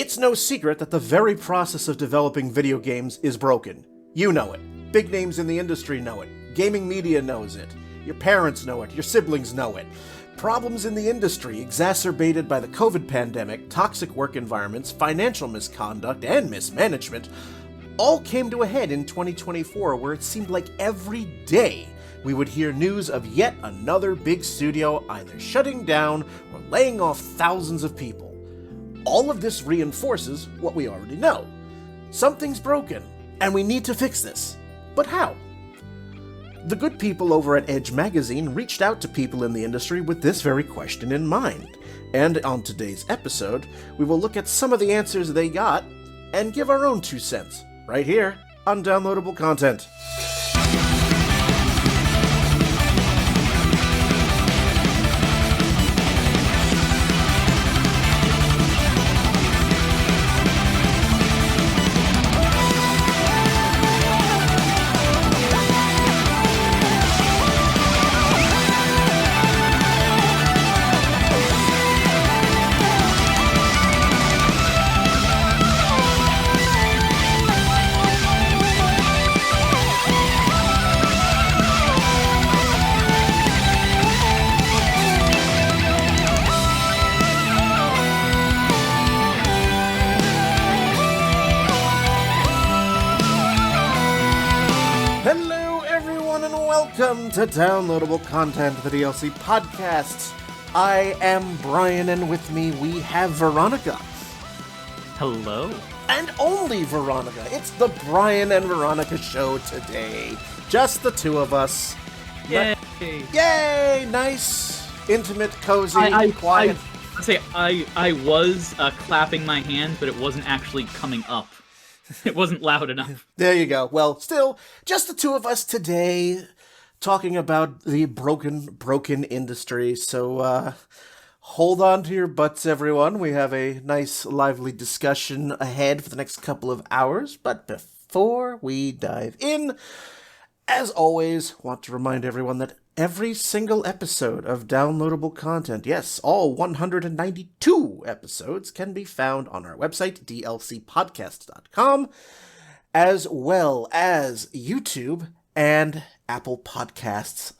It's no secret that the very process of developing video games is broken. You know it. Big names in the industry know it. Gaming media knows it. Your parents know it. Your siblings know it. Problems in the industry, exacerbated by the COVID pandemic, toxic work environments, financial misconduct, and mismanagement, all came to a head in 2024, where it seemed like every day we would hear news of yet another big studio either shutting down or laying off thousands of people. All of this reinforces what we already know. Something's broken, and we need to fix this. But how? The good people over at Edge Magazine reached out to people in the industry with this very question in mind. And on today's episode, we will look at some of the answers they got and give our own 2 cents, right here on Downloadable Content. Welcome to Downloadable Content, the DLC podcast. I am Brian, and with me we have Veronica. Hello. And only Veronica. It's the Brian and Veronica show today. Just the two of us. Yay! Yay! Nice, intimate, cozy, quiet. I was clapping my hands, but it wasn't actually coming up. It wasn't loud enough. There you go. Well, still, just the two of us today, talking about the broken industry. So, hold on to your butts, everyone. We have a nice, lively discussion ahead for the next couple of hours. But before we dive in, as always, want to remind everyone that every single episode of Downloadable Content, yes, all 192 episodes, can be found on our website, dlcpodcast.com, as well as YouTube and Apple Podcasts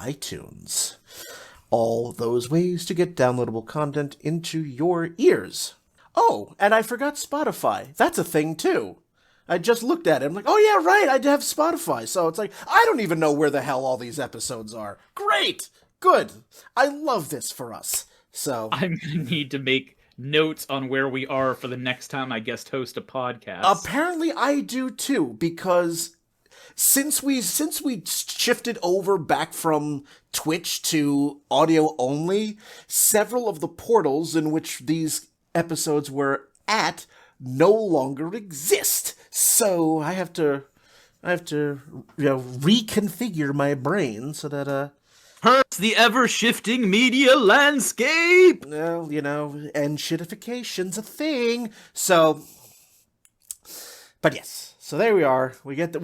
/iTunes. All those ways to get downloadable content into your ears. Oh, and I forgot Spotify. That's a thing, too. I just looked at it. I'm like, oh, yeah, right, I have Spotify. So it's like, I don't even know where the hell all these episodes are. Great. Good. I love this for us. So I'm going to need to make notes on where we are for the next time I guest host a podcast. Apparently I do, too, because Since we shifted over back from Twitch to audio only, several of the portals in which these episodes were at no longer exist. So I have to reconfigure my brain so that hurts the ever-shifting media landscape. Well, and shitification's a thing. So, but yes. So there we are. We get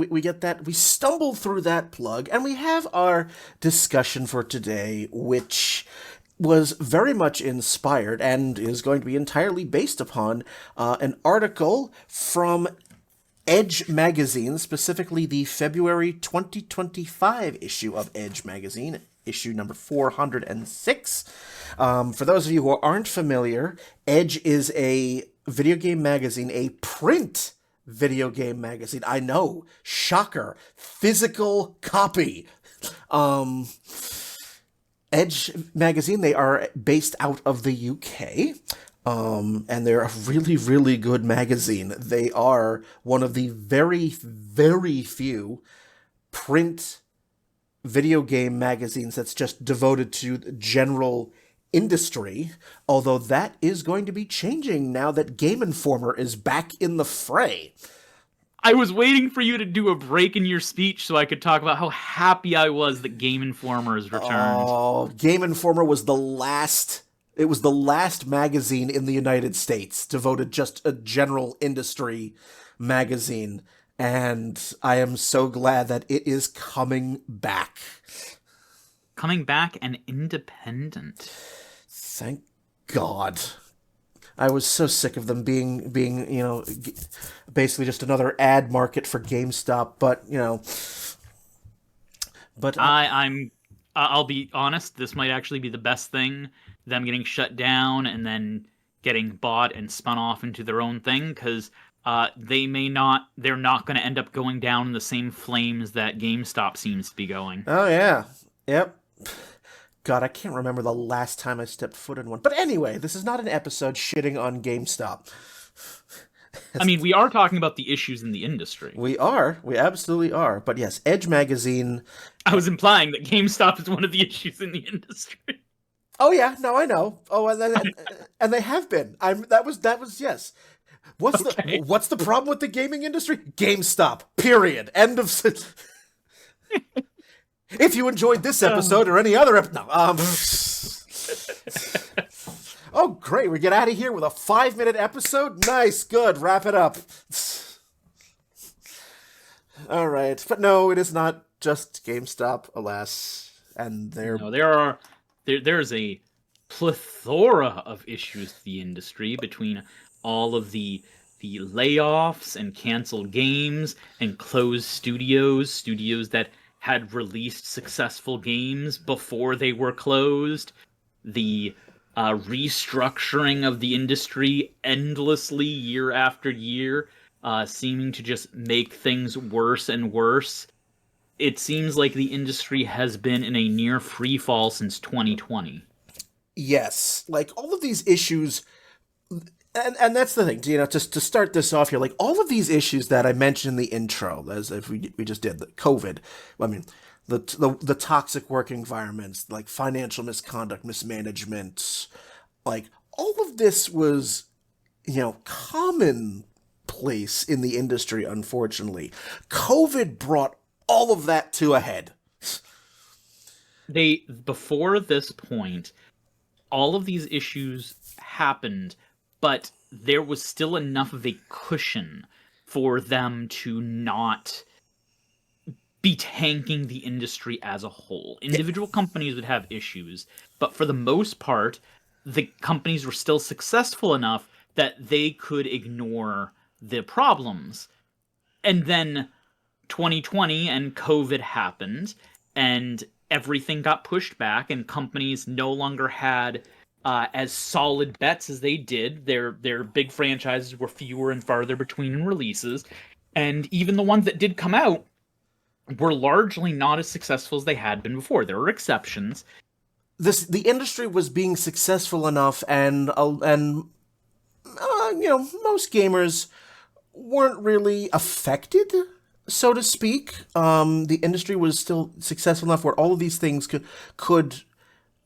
that. We stumble through that plug, and we have our discussion for today, which was very much inspired and is going to be entirely based upon an article from Edge Magazine, specifically the February 2025 issue of Edge Magazine, issue number 406. For those of you who aren't familiar, Edge is a video game magazine, a print video game magazine. I know. Shocker. Physical copy. Edge Magazine, they are based out of the UK. And they're a really, really good magazine. They are one of the very, very few print video game magazines that's just devoted to the general industry, although that is going to be changing now that Game Informer is back in the fray. I was waiting for you to do a break in your speech so I could talk about how happy I was that Game Informer has returned. Oh, Game Informer was the last magazine in the United States devoted just a general industry magazine, and I am so glad that it is coming back. Coming back and independent. Thank God. I was so sick of them being basically just another ad market for GameStop. But but I'll be honest, this might actually be the best thing, them getting shut down and then getting bought and spun off into their own thing, because they're not going to end up going down in the same flames that GameStop seems to be going. oh yeah, yep. God, I can't remember the last time I stepped foot in one. But anyway, this is not an episode shitting on GameStop. I mean, we are talking about the issues in the industry. We absolutely are. But yes, Edge Magazine. I was implying that GameStop is one of the issues in the industry. Oh yeah, no, I know. Oh, and they have been. That was yes. Okay. What's the problem with the gaming industry? GameStop. Period. End of. If you enjoyed this episode or any other episode, oh great, we get out of here with a 5-minute episode. Nice, good. Wrap it up. All right, but no, it is not just GameStop, alas, and No, there's a plethora of issues to the industry between all of the layoffs and canceled games and closed studios that had released successful games before they were closed, the restructuring of the industry endlessly year after year, seeming to just make things worse and worse. It seems like the industry has been in a near free fall since 2020. yes, like all of these issues. And that's the thing, just to start this off here, like all of these issues that I mentioned in the intro, as if we just did, the COVID, I mean, the toxic work environments, like financial misconduct, mismanagement, like all of this was, commonplace in the industry, unfortunately. COVID brought all of that to a head. Before this point, all of these issues happened, but there was still enough of a cushion for them to not be tanking the industry as a whole. Individual companies would have issues, but for the most part, the companies were still successful enough that they could ignore the problems. And then 2020 and COVID happened, and everything got pushed back, and companies no longer had as solid bets as they did. Their big franchises were fewer and farther between in releases, and even the ones that did come out were largely not as successful as they had been before. There were exceptions. The industry was being successful enough, and most gamers weren't really affected, so to speak. The industry was still successful enough where all of these things could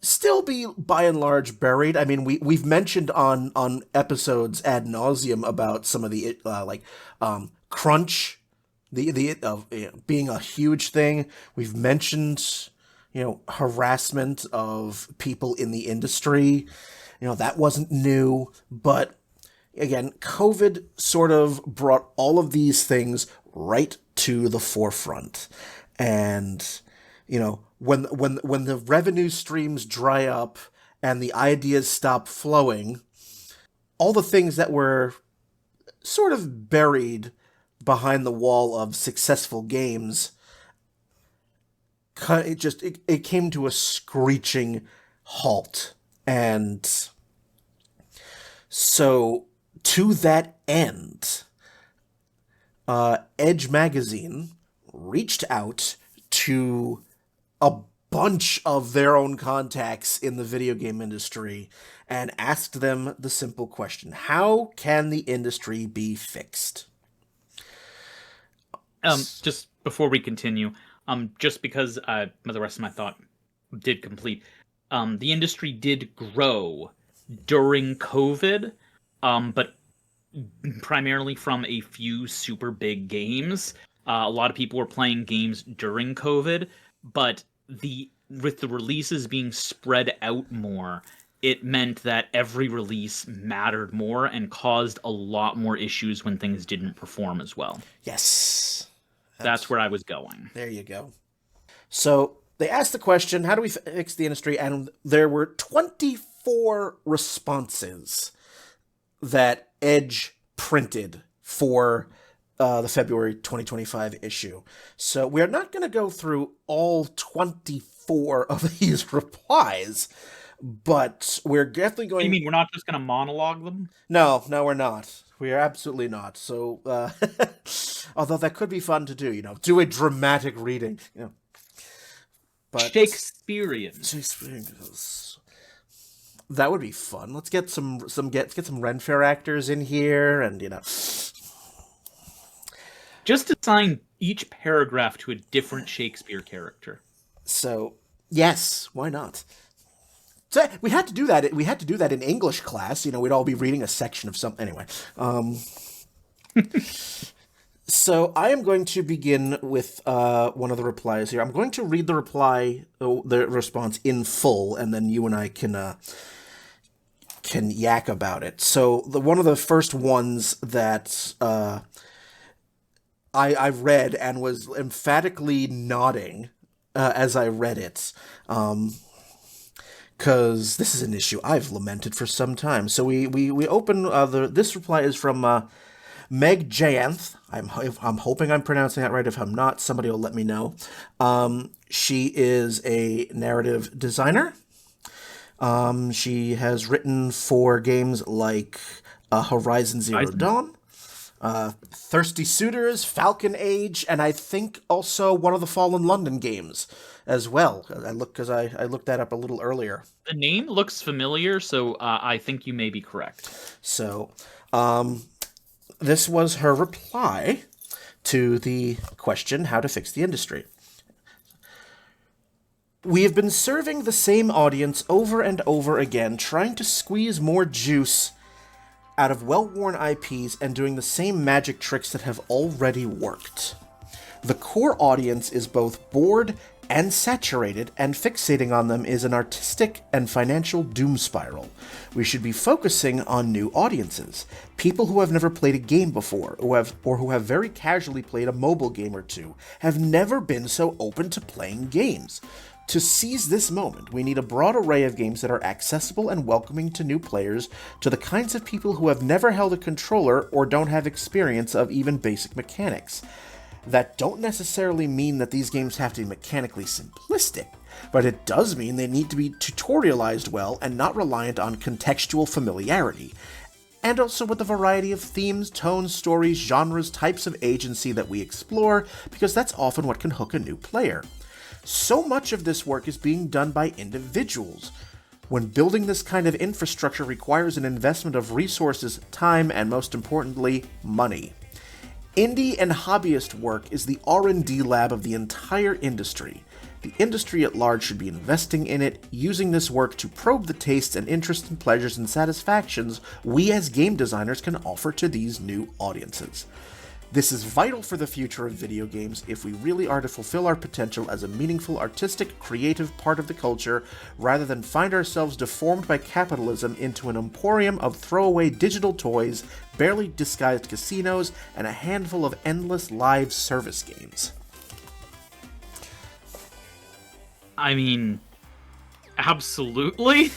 still be by and large buried. I mean, we've mentioned on episodes ad nauseum about some of the crunch, being a huge thing. We've mentioned harassment of people in the industry. That wasn't new, but again, COVID sort of brought all of these things right to the forefront. And when the revenue streams dry up and the ideas stop flowing, all the things that were sort of buried behind the wall of successful games, it came to a screeching halt. And so to that end, Edge Magazine reached out to a bunch of their own contacts in the video game industry and asked them the simple question: how can the industry be fixed? Just before we continue, just because the rest of my thought did complete, the industry did grow during COVID, but primarily from a few super big games. A lot of people were playing games during COVID, but with the releases being spread out more, it meant that every release mattered more and caused a lot more issues when things didn't perform as well. Yes. That's where I was going. There you go. So they asked the question, how do we fix the industry? And there were 24 responses. that Edge printed for the February 2025 issue. So we're not going to go through all 24 of these replies, but we're definitely going... You mean we're not just going to monologue them? No, we're not. We are absolutely not. So, although that could be fun to do, do a dramatic reading, But Shakespearean. That would be fun. Let's get get some Ren Fair actors in here, and just assign each paragraph to a different Shakespeare character. So yes, why not? So we had to do that. We had to do that in English class. We'd all be reading a section of something. Anyway, so I am going to begin with one of the replies here. I'm going to read the response in full, and then you and I can yak about it. So one of the first ones that I read and was emphatically nodding as I read it. Because this is an issue I've lamented for some time. So we open this reply is from Meg Jayanth. I'm hoping I'm pronouncing that right. If I'm not, somebody will let me know. She is a narrative designer. She has written for games like Horizon Zero Dawn, Thirsty Suitors, Falcon Age, and I think also one of the Fallen London games as well. I looked that up a little earlier. The name looks familiar, so I think you may be correct. So, this was her reply to the question, how to fix the industry. We have been serving the same audience over and over again, trying to squeeze more juice out of well-worn IPs and doing the same magic tricks that have already worked. The core audience is both bored and saturated, and fixating on them is an artistic and financial doom spiral. We should be focusing on new audiences, people who have never played a game before, who have very casually played a mobile game or two, have never been so open to playing games. To seize this moment, we need a broad array of games that are accessible and welcoming to new players, to the kinds of people who have never held a controller or don't have experience of even basic mechanics. That don't necessarily mean that these games have to be mechanically simplistic, but it does mean they need to be tutorialized well and not reliant on contextual familiarity. And also with the variety of themes, tones, stories, genres, types of agency that we explore, because that's often what can hook a new player. So much of this work is being done by individuals. When building this kind of infrastructure requires an investment of resources, time, and most importantly, money. Indie and hobbyist work is the R&D lab of the entire industry. The industry at large should be investing in it, using this work to probe the tastes and interests and pleasures and satisfactions we as game designers can offer to these new audiences. This is vital for the future of video games if we really are to fulfill our potential as a meaningful, artistic, creative part of the culture, rather than find ourselves deformed by capitalism into an emporium of throwaway digital toys, barely disguised casinos, and a handful of endless live service games. I mean, absolutely.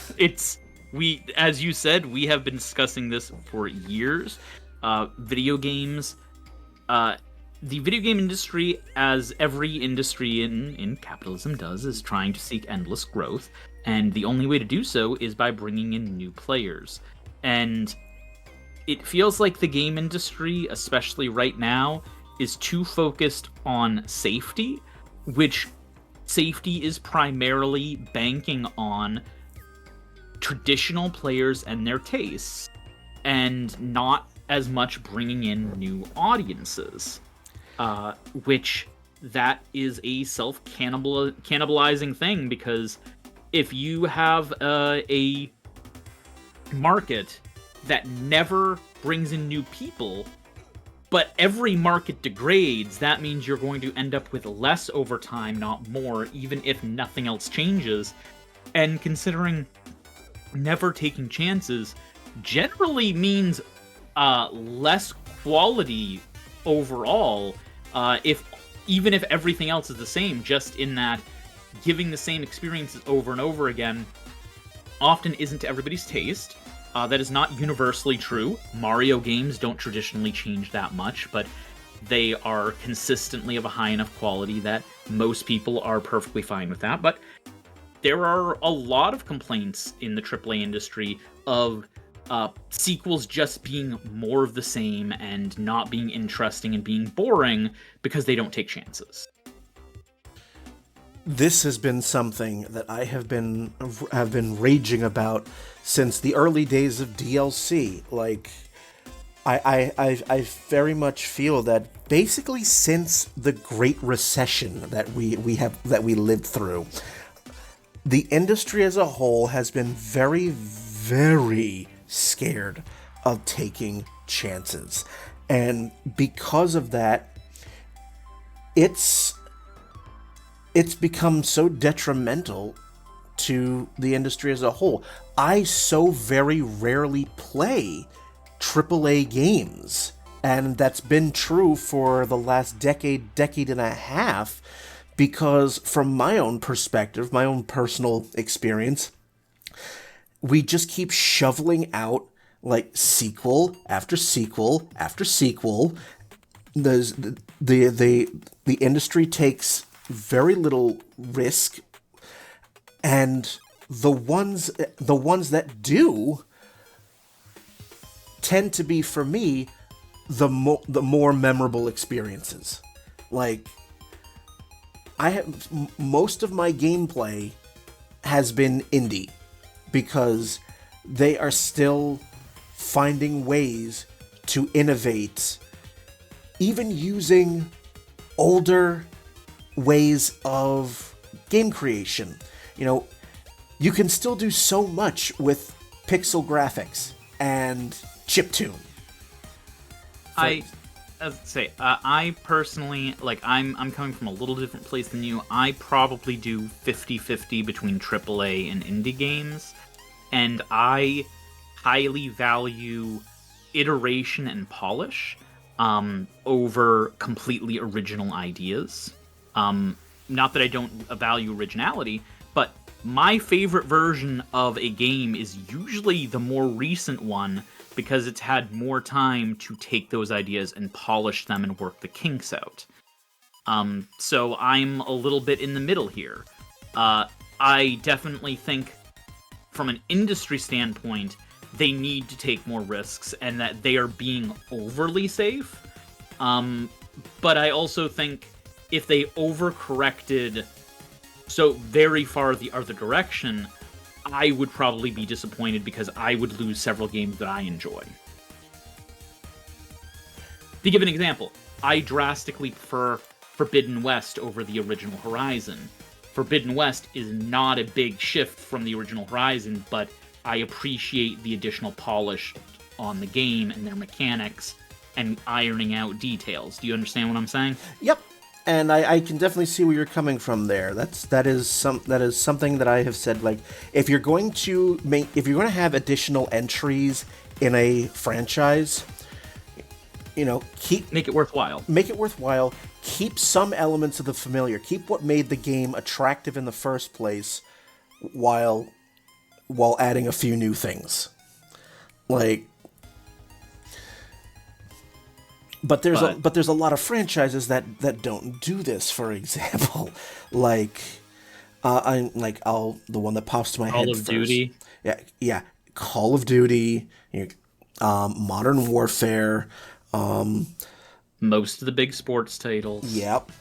As you said, we have been discussing this for years. Video games. The video game industry, as every industry in capitalism does, is trying to seek endless growth, and the only way to do so is by bringing in new players. And it feels like the game industry, especially right now, is too focused on safety, which safety is primarily banking on traditional players and their tastes, and not as much bringing in new audiences, which that is a self-cannibalizing thing, because if you have a market that never brings in new people, but every market degrades, that means you're going to end up with less over time, not more, even if nothing else changes. And considering never taking chances generally means less quality overall, even if everything else is the same, just in that giving the same experiences over and over again often isn't to everybody's taste, That is not universally true. Mario games don't traditionally change that much, but they are consistently of a high enough quality that most people are perfectly fine with that. But there are a lot of complaints in the AAA industry of sequels just being more of the same and not being interesting and being boring because they don't take chances. This has been something that I have been raging about since the early days of DLC. Like, I very much feel that basically since the Great Recession that we lived through, the industry as a whole has been very, very scared of taking chances, and because of that, it's become so detrimental to the industry as a whole. I so very rarely play AAA games, and that's been true for the last decade and a half, because from my own perspective, my own personal experience, we just keep shoveling out like sequel after sequel after sequel. The industry takes very little risk, and the ones that do tend to be, for me, the more memorable experiences. Like, I have most of my gameplay has been indie because they are still finding ways to innovate, even using older ways of game creation. You know, you can still do so much with pixel graphics and chiptune. I personally, like, I'm coming from a little different place than you. I probably do 50-50 between AAA and indie games, and I highly value iteration and polish over completely original ideas. Not that I don't value originality, but my favorite version of a game is usually the more recent one, because it's had more time to take those ideas and polish them and work the kinks out. So I'm a little bit in the middle here. I definitely think, from an industry standpoint, they need to take more risks and that they are being overly safe. But I also think if they overcorrected so very far the other direction, I would probably be disappointed because I would lose several games that I enjoy. To give an example, I drastically prefer Forbidden West over the original Horizon. Forbidden West is not a big shift from the original Horizon, but I appreciate the additional polish on the game and their mechanics and ironing out details. Do you understand what I'm saying? Yep. And I can definitely see where you're coming from there. That is something that I have said. Like, if you're going to have additional entries in a franchise, you know, make it worthwhile. Make it worthwhile. Keep some elements of the familiar. Keep what made the game attractive in the first place, while adding a few new things. Like. But there's a lot of franchises that don't do this. For example, like the one that pops to my head first. Call of Duty. Yeah, Call of Duty, Modern Warfare, most of the big sports titles. Yep.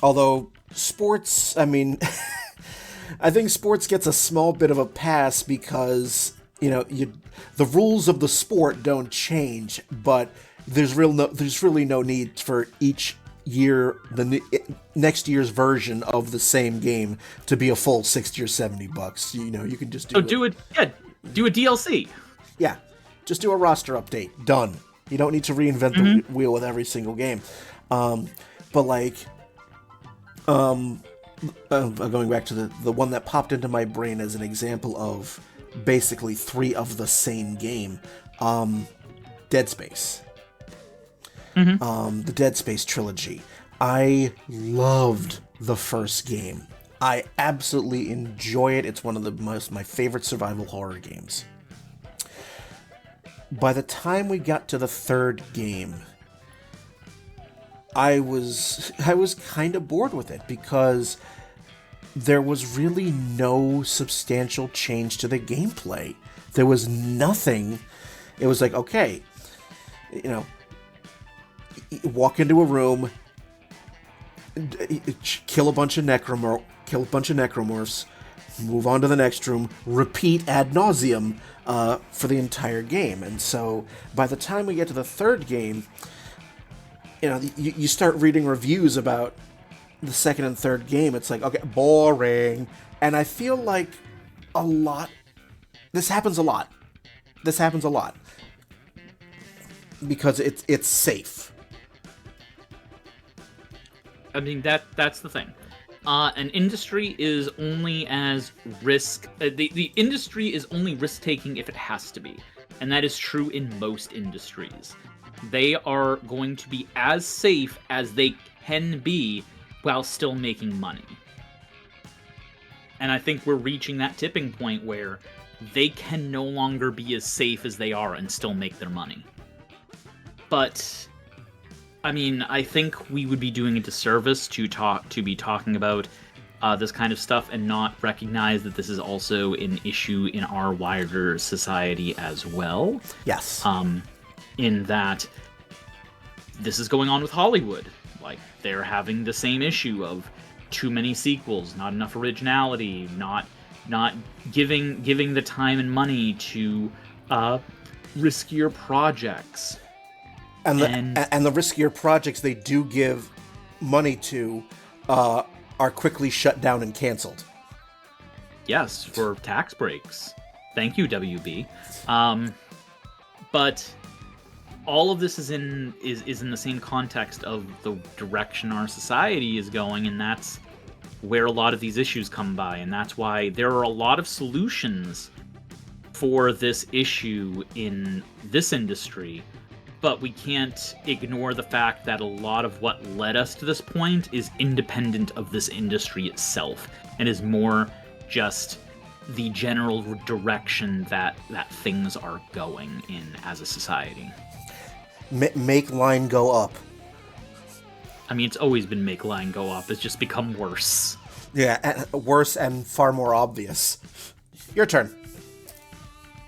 Although sports, I mean, I think sports gets a small bit of a pass because the rules of the sport don't change, but there's really no need for each year, next year's version of the same game to be a full $60 or $70. You can just do a DLC. Yeah, just do a roster update. Done. You don't need to reinvent the wheel with every single game. But like, going back to the one that popped into my brain as an example of basically three of the same game, Dead Space. The Dead Space trilogy. I loved the first game. I absolutely enjoy it. It's one of my favorite survival horror games. by the time we got to the third game, I was kind of bored with it because there was really no substantial change to the gameplay. There was nothing. It was like, okay, walk into a room, kill a bunch of necromorphs, move on to the next room, repeat ad nauseum for the entire game. And so by the time we get to the third game, you start reading reviews about the second and third game. It's like, okay, boring. And I feel like this happens a lot because it's safe. I mean, that's the thing. An industry is only as the industry is only risk taking if it has to be, and that is true in most industries. They are going to be as safe as they can be while still making money. And I think we're reaching that tipping point where they can no longer be as safe as they are and still make their money. But I mean, I think we would be doing a disservice to be talking about this kind of stuff and not recognize that this is also an issue in our wider society as well. Yes. In that this is going on with Hollywood. Like, they're having the same issue of too many sequels, not enough originality, not giving the time and money to riskier projects. And the riskier projects they do give money to are quickly shut down and canceled. Yes, for tax breaks. Thank you, WB. But all of this is in the same context of the direction our society is going, and that's where a lot of these issues come by, and that's why there are a lot of solutions for this issue in this industry. But we can't ignore the fact that a lot of what led us to this point is independent of this industry itself, and is more just the general direction that things are going in as a society. Make line go up. I mean, it's always been make line go up. It's just become worse. Yeah, worse and far more obvious. Your turn.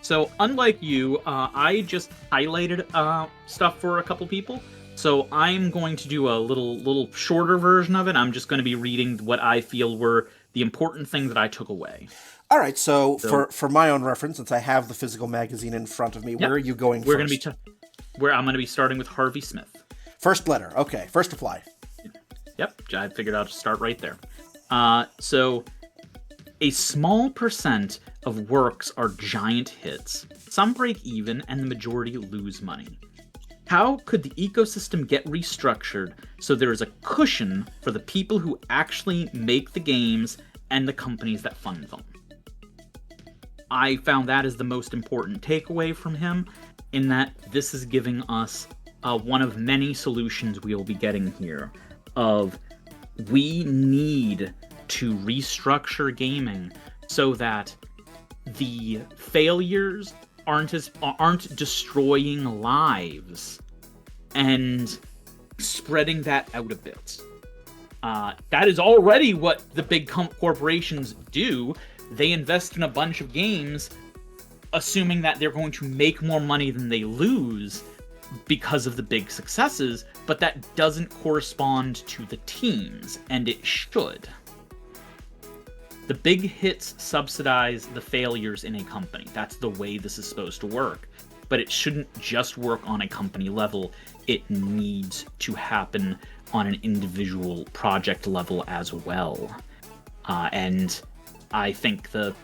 So, unlike you, I just highlighted stuff for a couple people. So I'm going to do a little shorter version of it. I'm just going to be reading what I feel were the important things that I took away. All right. So for my own reference, since I have the physical magazine in front of me, where are you going first? I'm going to be starting with Harvey Smith. First letter. Okay. First reply. Yep. I figured I'll just start right there. So a small percent of works are giant hits. Some break even, and the majority lose money. How could the ecosystem get restructured so there is a cushion for the people who actually make the games and the companies that fund them? I found that as the most important takeaway from him, in that this is giving us one of many solutions we will be getting here. Of we need to restructure gaming so that the failures aren't destroying lives and spreading that out a bit. That is already what the big corporations do. They invest in a bunch of games assuming that they're going to make more money than they lose because of the big successes, but that doesn't correspond to the teams, and it should. The big hits subsidize the failures in a company. That's the way this is supposed to work. But it shouldn't just work on a company level. It needs to happen on an individual project level as well. And I think the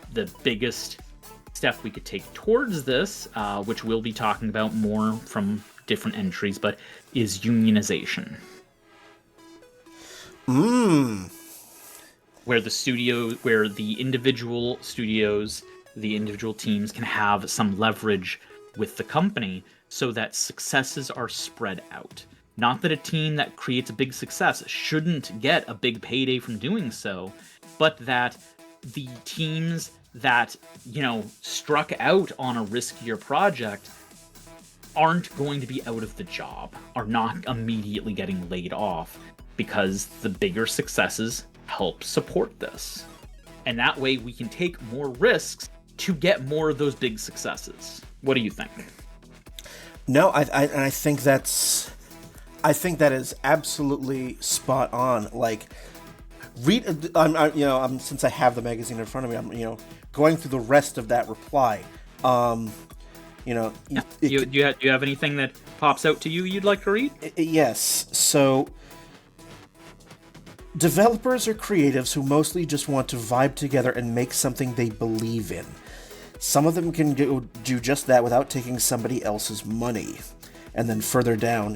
biggest step we could take towards this, which we'll be talking about more from different entries, but is unionization. Where the individual studios, the individual teams can have some leverage with the company so that successes are spread out. Not that a team that creates a big success shouldn't get a big payday from doing so, but that the teams that, struck out on a riskier project aren't going to be out of the job, are not immediately getting laid off, because the bigger successes help support this. And that way we can take more risks to get more of those big successes. What do you think? No, I think that is absolutely spot on. Like, since I have the magazine in front of me, I'm going through the rest of that reply. Do you have anything that pops out to you you'd like to read? Yes. So, developers are creatives who mostly just want to vibe together and make something they believe in. Some of them can do just that without taking somebody else's money. And then further down,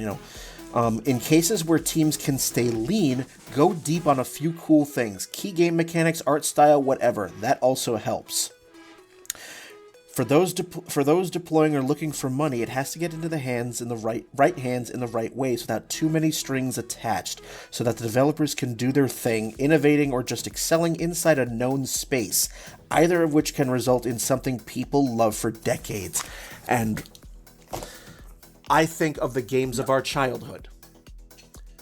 in cases where teams can stay lean, go deep on a few cool things. Key game mechanics, art style, whatever. That also helps. For those deploying or looking for money, it has to get into the hands in the right hands in the right ways without too many strings attached, so that the developers can do their thing, innovating or just excelling inside a known space, either of which can result in something people love for decades. And I think of the games of our childhood.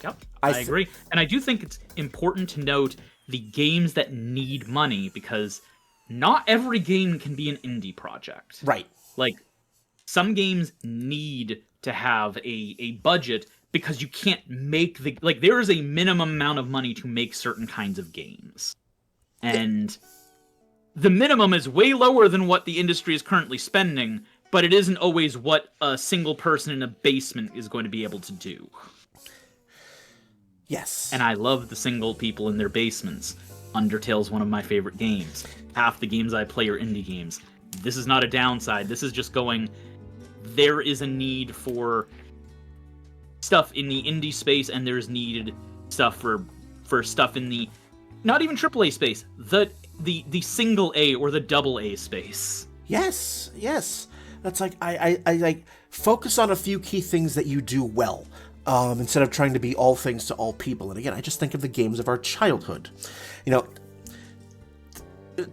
Yep, I agree. And I do think it's important to note the games that need money, because not every game can be an indie project. Right. Like, some games need to have a budget, because you can't make there is a minimum amount of money to make certain kinds of games. And the minimum is way lower than what the industry is currently spending, but it isn't always what a single person in a basement is going to be able to do. Yes. And I love the single people in their basements. Undertale's one of my favorite games. Half the games I play are indie games. This is not a downside. This is just going, there is a need for stuff in the indie space, and there's needed stuff for stuff in the not even AAA space, the single A or the double A space. Yes. That's like I like focus on a few key things that you do well. Instead of trying to be all things to all people. And again, I just think of the games of our childhood.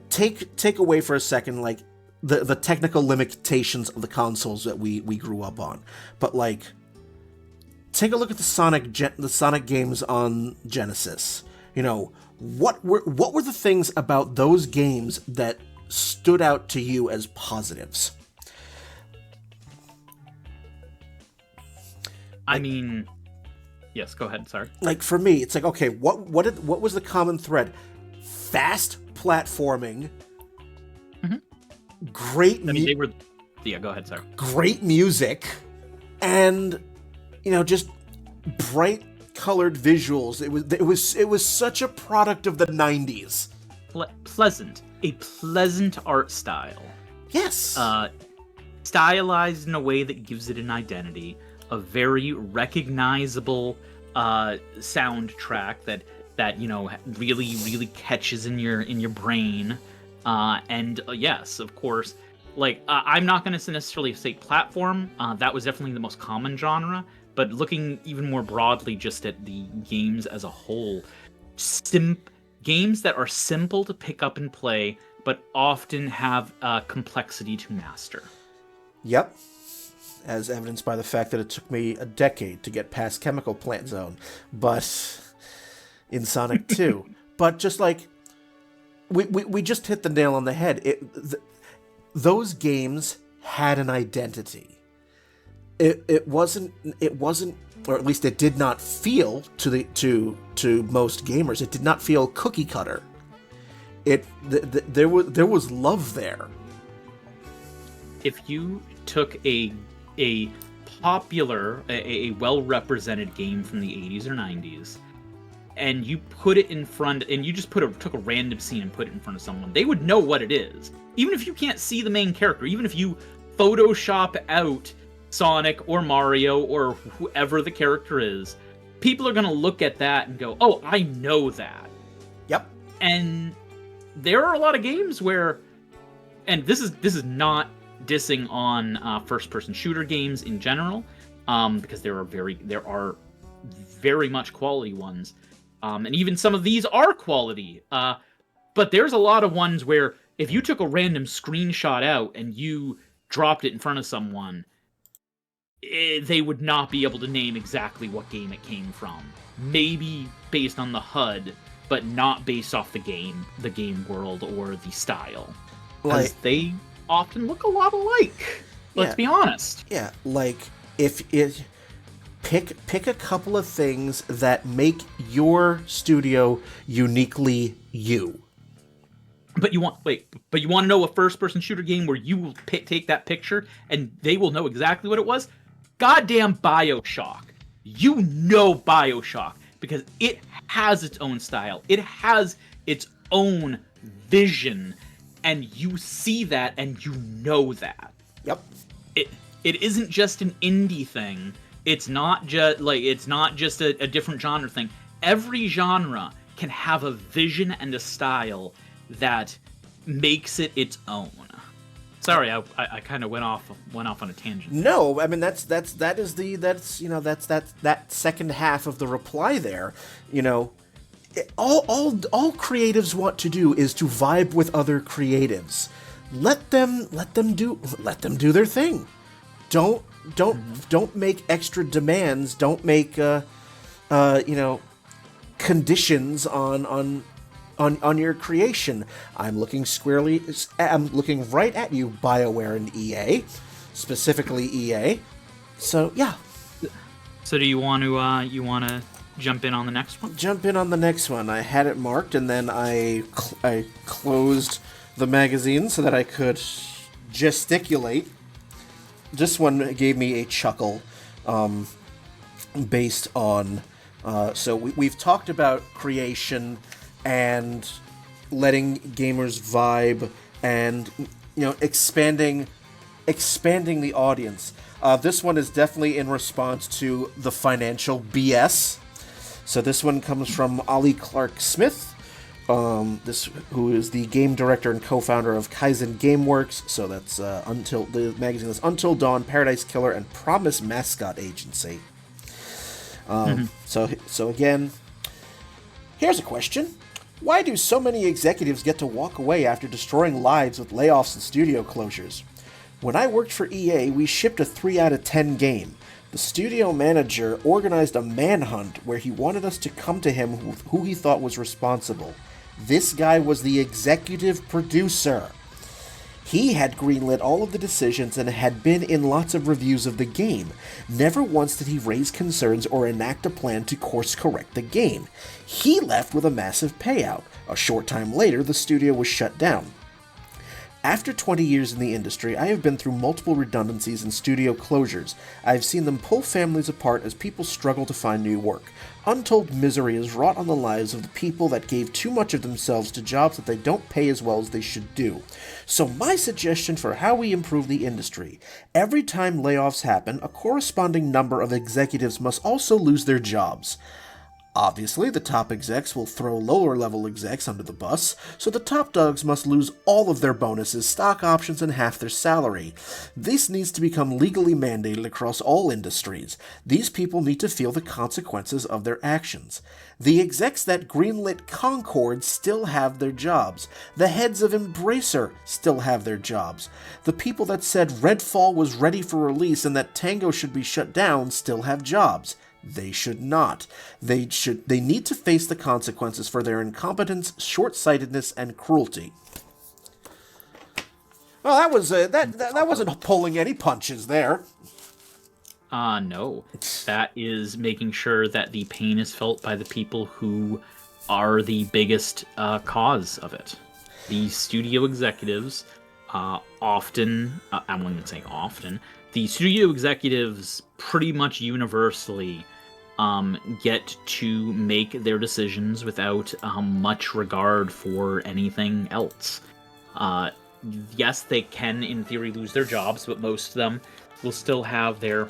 Take away for a second, like, the technical limitations of the consoles that we grew up on. But, like, take a look at the Sonic games on Genesis. What were the things about those games that stood out to you as positives? I mean, yes, go ahead, sorry. Like, for me, it's like, okay, what was the common thread? Fast platforming, great go ahead, sorry. Great music, and, just bright colored visuals. It was such a product of the 90s. A pleasant art style. Yes. Stylized in a way that gives it an identity. A very recognizable soundtrack that really catches in your brain, and yes, of course, like, I'm not going to necessarily say platform. That was definitely the most common genre, but looking even more broadly just at the games as a whole, games that are simple to pick up and play, but often have complexity to master. Yep. As evidenced by the fact that it took me a decade to get past Chemical Plant Zone, but in Sonic 2. But just like, we just hit the nail on the head. Those games had an identity. It wasn't, or at least it did not feel to most gamers. It did not feel cookie cutter. There was love there. If you took a popular, a well-represented game from the 80s or 90s, and you put it in front, and you just took a random scene and put it in front of someone, they would know what it is. Even if you can't see the main character, even if you Photoshop out Sonic or Mario or whoever the character is, people are going to look at that and go, oh, I know that. Yep. And there are a lot of games where, and this is not dissing on first-person shooter games in general, because there are very much quality ones, and even some of these are quality. But there's a lot of ones where if you took a random screenshot out and you dropped it in front of someone, they would not be able to name exactly what game it came from. Maybe based on the HUD, but not based off the game world, or the style. Because they often look a lot alike. Let's be honest. Yeah, like, if it... Pick a couple of things that make your studio uniquely you. But you want to know a first-person shooter game where you will take that picture and they will know exactly what it was? Goddamn BioShock. You know BioShock because it has its own style. It has its own vision, and you see that and you know that. Yep. It isn't just an indie thing. It's not just a different genre thing. Every genre can have a vision and a style that makes it its own. Sorry, I kind of went off on a tangent. No, I mean that second half of the reply there. All creatives want to do is to vibe with other creatives. Let them do their thing. Don't make extra demands. Don't make conditions on your creation. I'm looking right at you, BioWare and EA, specifically EA. So yeah. So do you want to jump in on the next one? Jump in on the next one. I had it marked, and then I closed the magazine so that I could gesticulate. This one gave me a chuckle, based on. So we've talked about creation and letting gamers vibe, and expanding the audience. This one is definitely in response to the financial BS. So this one comes from Ollie Clark Smith, who is the game director and co-founder of Kaizen Gameworks. So that's the magazine is Until Dawn, Paradise Killer, and Promise Mascot Agency. So again, here's a question. Why do so many executives get to walk away after destroying lives with layoffs and studio closures? When I worked for EA, we shipped a 3 out of 10 game. The studio manager organized a manhunt where he wanted us to come to him who he thought was responsible. This guy was the executive producer. He had greenlit all of the decisions and had been in lots of reviews of the game. Never once did he raise concerns or enact a plan to course correct the game. He left with a massive payout. A short time later, the studio was shut down. After 20 years in the industry, I have been through multiple redundancies and studio closures. I have seen them pull families apart as people struggle to find new work. Untold misery is wrought on the lives of the people that gave too much of themselves to jobs that they don't pay as well as they should do. So my suggestion for how we improve the industry: every time layoffs happen, a corresponding number of executives must also lose their jobs. Obviously, the top execs will throw lower-level execs under the bus, so the top dogs must lose all of their bonuses, stock options, and half their salary. This needs to become legally mandated across all industries. These people need to feel the consequences of their actions. The execs that greenlit Concord still have their jobs. The heads of Embracer still have their jobs. The people that said Redfall was ready for release and that Tango should be shut down still have jobs. They should not. They need to face the consequences for their incompetence, short-sightedness, and cruelty. Well, that was that wasn't pulling any punches there. No. That is making sure that the pain is felt by the people who are the biggest cause of it. The studio executives often, I'm not going to say often, the studio executives pretty much universally get to make their decisions without much regard for anything else. Yes, they can, in theory, lose their jobs, but most of them will still have their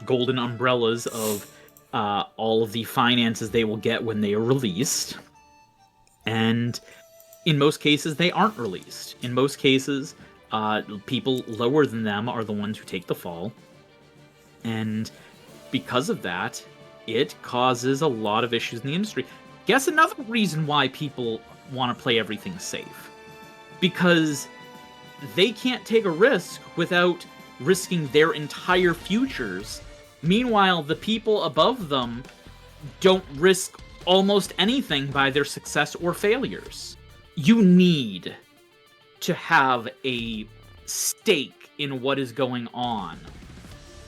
golden umbrellas of all of the finances they will get when they are released. And in most cases, they aren't released. In most cases, people lower than them are the ones who take the fall. And because of that, it causes a lot of issues in the industry. Guess another reason why people want to play everything safe. Because they can't take a risk without risking their entire futures. Meanwhile, the people above them don't risk almost anything by their success or failures. You need to have a stake in what is going on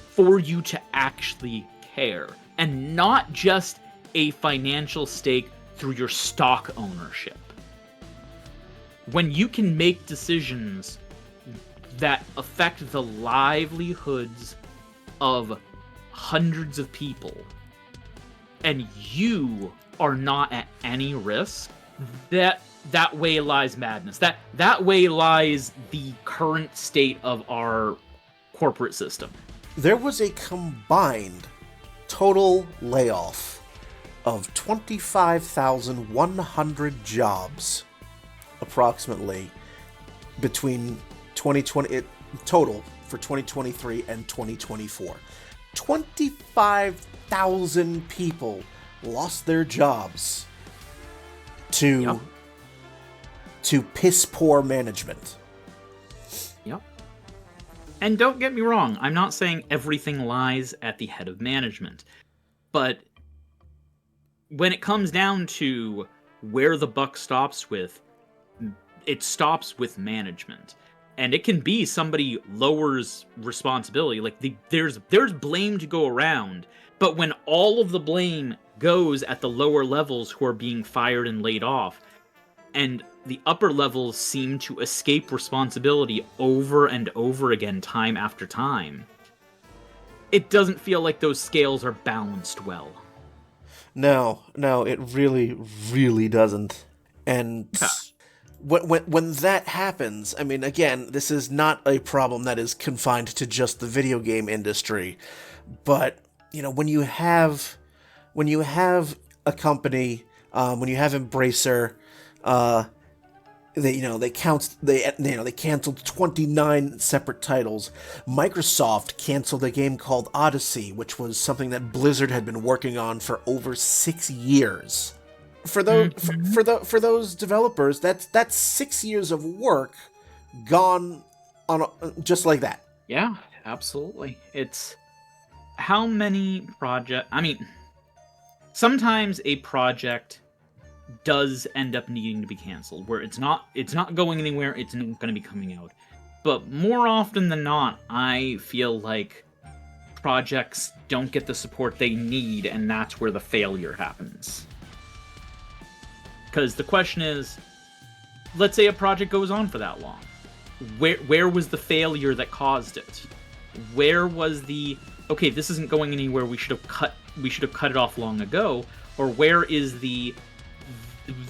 for you to actually care, and not just a financial stake through your stock ownership. When you can make decisions that affect the livelihoods of hundreds of people, and you are not at any risk, that way lies madness. That way lies the current state of our corporate system. There was a combined total layoff of 25,100 jobs, approximately, between 2020 total for 2023 and 2024. 25,000 people lost their jobs to piss poor management. Yep. And don't get me wrong, I'm not saying everything lies at the head of management, but when it comes down to where the buck stops with, it stops with management. And it can be somebody lowers responsibility. Like, there's blame to go around, but when all of the blame goes at the lower levels who are being fired and laid off, and the upper levels seem to escape responsibility over and over again, time after time, it doesn't feel like those scales are balanced well. No, it really, really doesn't. And when that happens, I mean, again, this is not a problem that is confined to just the video game industry, but when you have a company, when you have Embracer, they canceled 29 separate titles. Microsoft canceled a game called Odyssey, which was something that Blizzard had been working on for over 6 years. For those developers, that's 6 years of work gone on just like that. Yeah, absolutely. It's how many projects. I mean, sometimes a project does end up needing to be canceled, where it's not going anywhere, it's not going to be coming out. But more often than not, I feel like projects don't get the support they need, and that's where the failure happens. Because the question is, let's say a project goes on for that long. Where was the failure that caused it? Where was the, okay, this isn't going anywhere, we should have cut it off long ago? Or where is the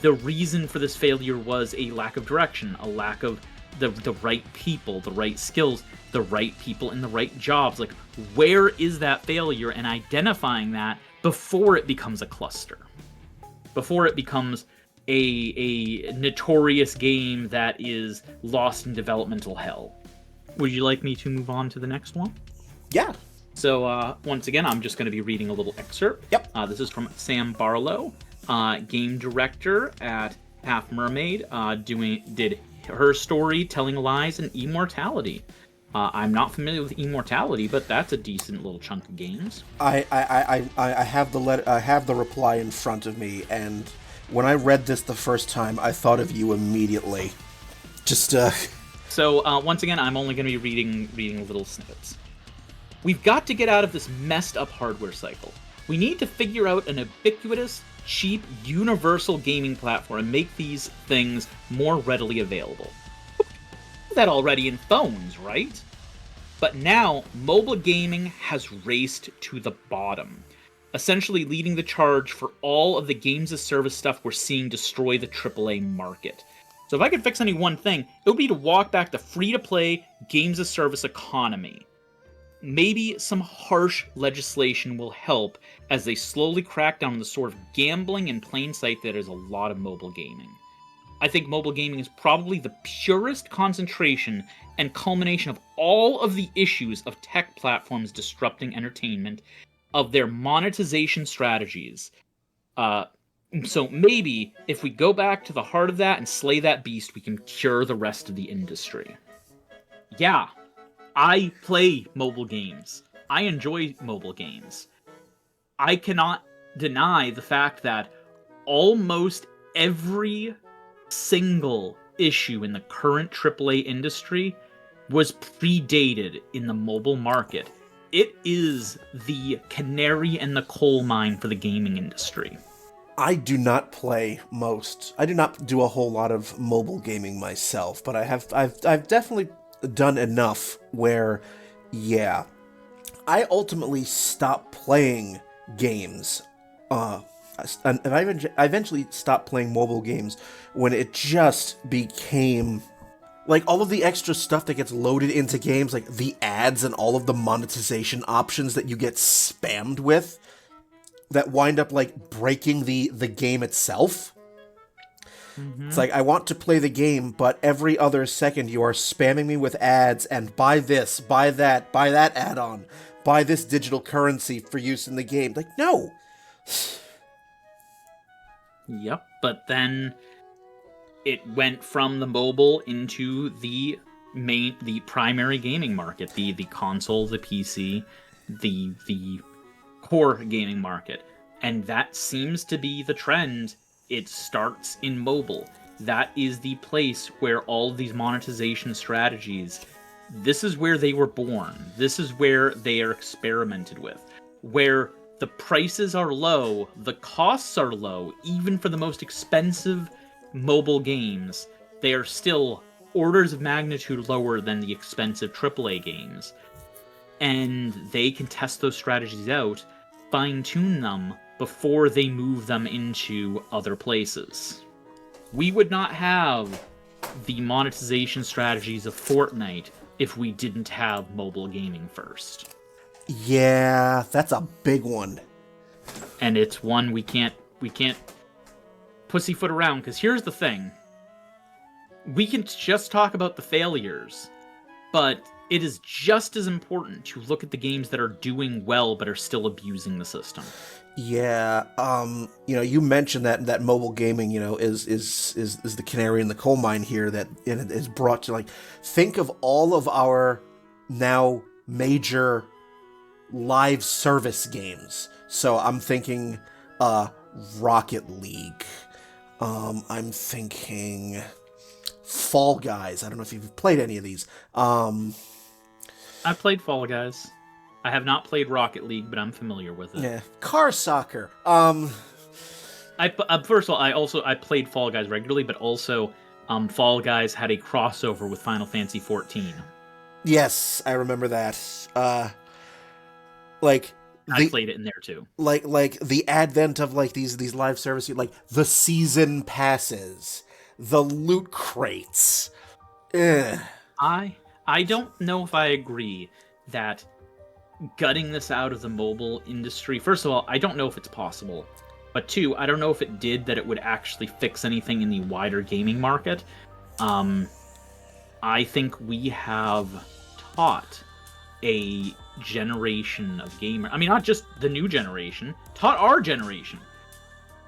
reason for this failure was a lack of direction, a lack of the right people, the right skills, the right people in the right jobs? Like, where is that failure, and identifying that before it becomes a cluster, before it becomes a notorious game that is lost in developmental hell. Would you like me to move on to the next one? Yeah. So once again, I'm just going to be reading a little excerpt. Yep. This is from Sam Barlow, game director at Half Mermaid, did her story Telling Lies and Immortality. I'm not familiar with Immortality, but that's a decent little chunk of games. I have the letter. I have the reply in front of me, and when I read this the first time, I thought of you immediately. So once again, I'm only going to be reading little snippets. We've got to get out of this messed up hardware cycle. We need to figure out an ubiquitous, cheap, universal gaming platform and make these things more readily available. That already in phones, right? But now, mobile gaming has raced to the bottom, essentially leading the charge for all of the games as service stuff we're seeing destroy the AAA market. So if I could fix any one thing, it would be to walk back the free-to-play games as service economy. Maybe some harsh legislation will help as they slowly crack down on the sort of gambling in plain sight that is a lot of mobile gaming. I think mobile gaming is probably the purest concentration and culmination of all of the issues of tech platforms disrupting entertainment, of their monetization strategies. So maybe if we go back to the heart of that and slay that beast, we can cure the rest of the industry. Yeah, I play mobile games. I enjoy mobile games. I cannot deny the fact that almost every single issue in the current AAA industry was predated in the mobile market. It is the canary in the coal mine for the gaming industry. I do not play most. I do not do a whole lot of mobile gaming myself, but I've definitely done enough where, yeah, I ultimately stopped playing games. And I eventually stopped playing mobile games when it just became like all of the extra stuff that gets loaded into games, like the ads and all of the monetization options that you get spammed with, that wind up like breaking the game itself. It's like, I want to play the game, but every other second you are spamming me with ads and buy this, buy that add-on, buy this digital currency for use in the game. Like, no. Yep, but then it went from the mobile into the primary gaming market, the console, the PC, the core gaming market. And that seems to be the trend. It starts in mobile. That is the place where all of these monetization strategies, this is where they were born. This is where they are experimented with. Where the prices are low, the costs are low, even for the most expensive mobile games. They are still orders of magnitude lower than the expensive AAA games. And they can test those strategies out, fine-tune them, before they move them into other places. We would not have the monetization strategies of Fortnite if we didn't have mobile gaming first. Yeah, that's a big one. And it's one we can't pussyfoot around, because here's the thing. We can just talk about the failures, but it is just as important to look at the games that are doing well but are still abusing the system. Yeah, you mentioned that mobile gaming, is the canary in the coal mine here, that it is brought to, like, think of all of our now major live service games. So I'm thinking Rocket League. I'm thinking Fall Guys. I don't know if you've played any of these. I've played Fall Guys. I have not played Rocket League, but I'm familiar with it. Yeah, car soccer. First of all, I played Fall Guys regularly, but also Fall Guys had a crossover with Final Fantasy XIV. Yes, I remember that. I played it in there too. Like the advent of like these live services, like the season passes, the loot crates. Ugh. I don't know if I agree that gutting this out of the mobile industry, first of all, I don't know if it's possible. But two, I don't know if it did that it would actually fix anything in the wider gaming market. I think we have taught a generation of gamers, I mean, not just the new generation, taught our generation.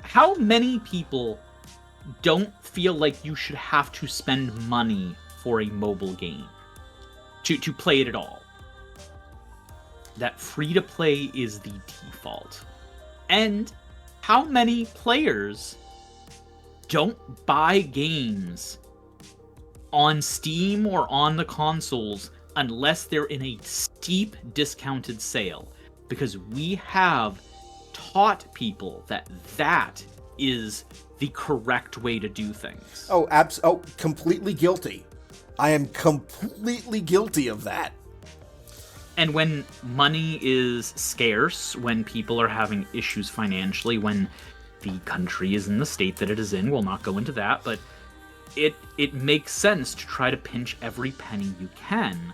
How many people don't feel like you should have to spend money for a mobile game to play it at all? That free-to-play is the default. And how many players don't buy games on Steam or on the consoles unless they're in a steep discounted sale? Because we have taught people that that is the correct way to do things. Completely guilty. I am completely guilty of that. And when money is scarce, when people are having issues financially, when the country is in the state that it is in, we'll not go into that, but it makes sense to try to pinch every penny you can.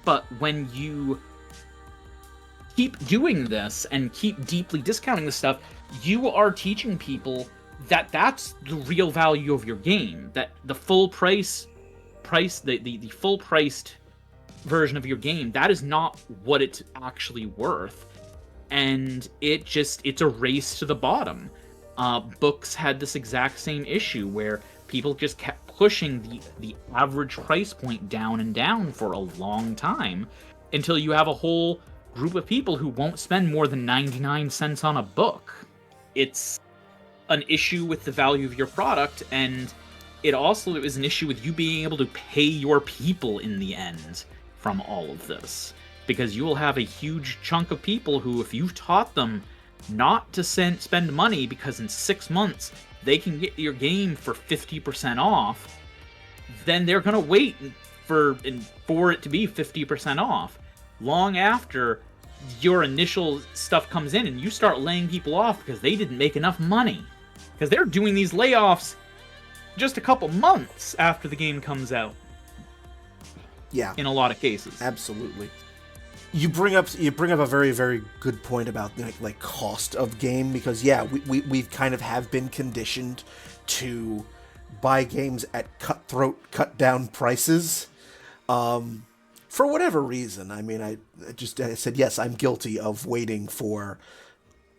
But when you keep doing this and keep deeply discounting this stuff, you are teaching people that that's the real value of your game, that the full the full priced version of your game, that is not what it's actually worth. And it's a race to the bottom. Books had this exact same issue where people just kept pushing the average price point down and down for a long time until you have a whole group of people who won't spend more than 99 cents on a book. It's an issue with the value of your product, and it also is an issue with you being able to pay your people in the end from all of this. Because you will have a huge chunk of people who, if you've taught them not to spend money because in 6 months they can get your game for 50% off, then they're going to wait for it to be 50% off. Long after your initial stuff comes in and you start laying people off because they didn't make enough money. Because they're doing these layoffs just a couple months after the game comes out. Yeah. In a lot of cases. Absolutely. You bring up a very, very good point about like cost of game, because we've kind of have been conditioned to buy games at cut down prices, for whatever reason. I mean, I said yes, I'm guilty of waiting for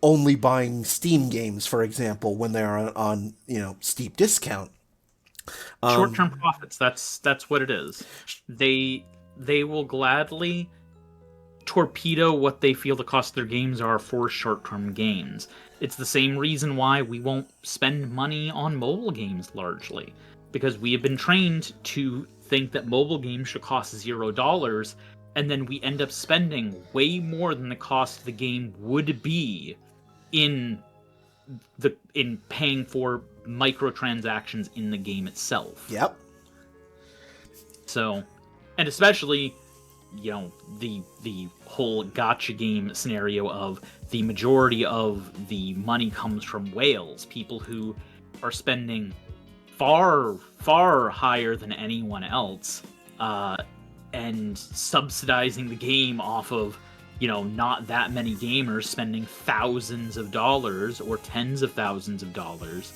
only buying Steam games, for example, when they're on steep discount. Short-term profits. That's what it is. They will gladly torpedo what they feel the cost of their games are for short-term gains. It's the same reason why we won't spend money on mobile games largely, because we have been trained to think that mobile games should cost $0, and then we end up spending way more than the cost of the game would be in paying for microtransactions in the game itself. Yep. So, and especially the whole gacha game scenario of the majority of the money comes from whales, people who are spending far, far higher than anyone else, and subsidizing the game off of, not that many gamers spending thousands of dollars or tens of thousands of dollars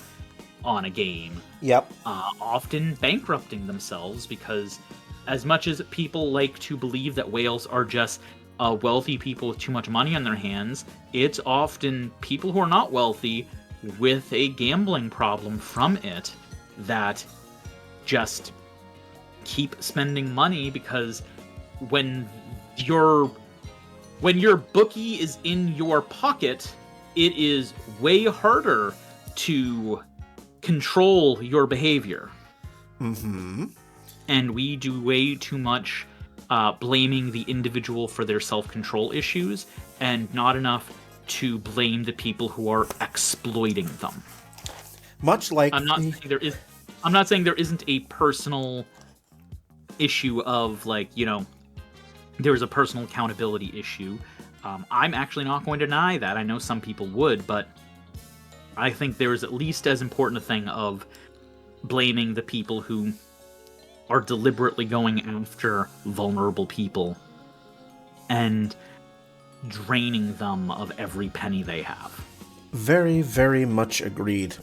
on a game. Yep. Often bankrupting themselves, because as much as people like to believe that whales are just wealthy people with too much money on their hands, it's often people who are not wealthy with a gambling problem from it that just keep spending money, because when your bookie is in your pocket, it is way harder to control your behavior. Mm-hmm. And we do way too much blaming the individual for their self-control issues, and not enough to blame the people who are exploiting them. Much like I'm not saying there isn't a personal issue of there's a personal accountability issue. I'm actually not going to deny that. I know some people would, but I think there is at least as important a thing of blaming the people who are deliberately going after vulnerable people and draining them of every penny they have. Very, very much agreed.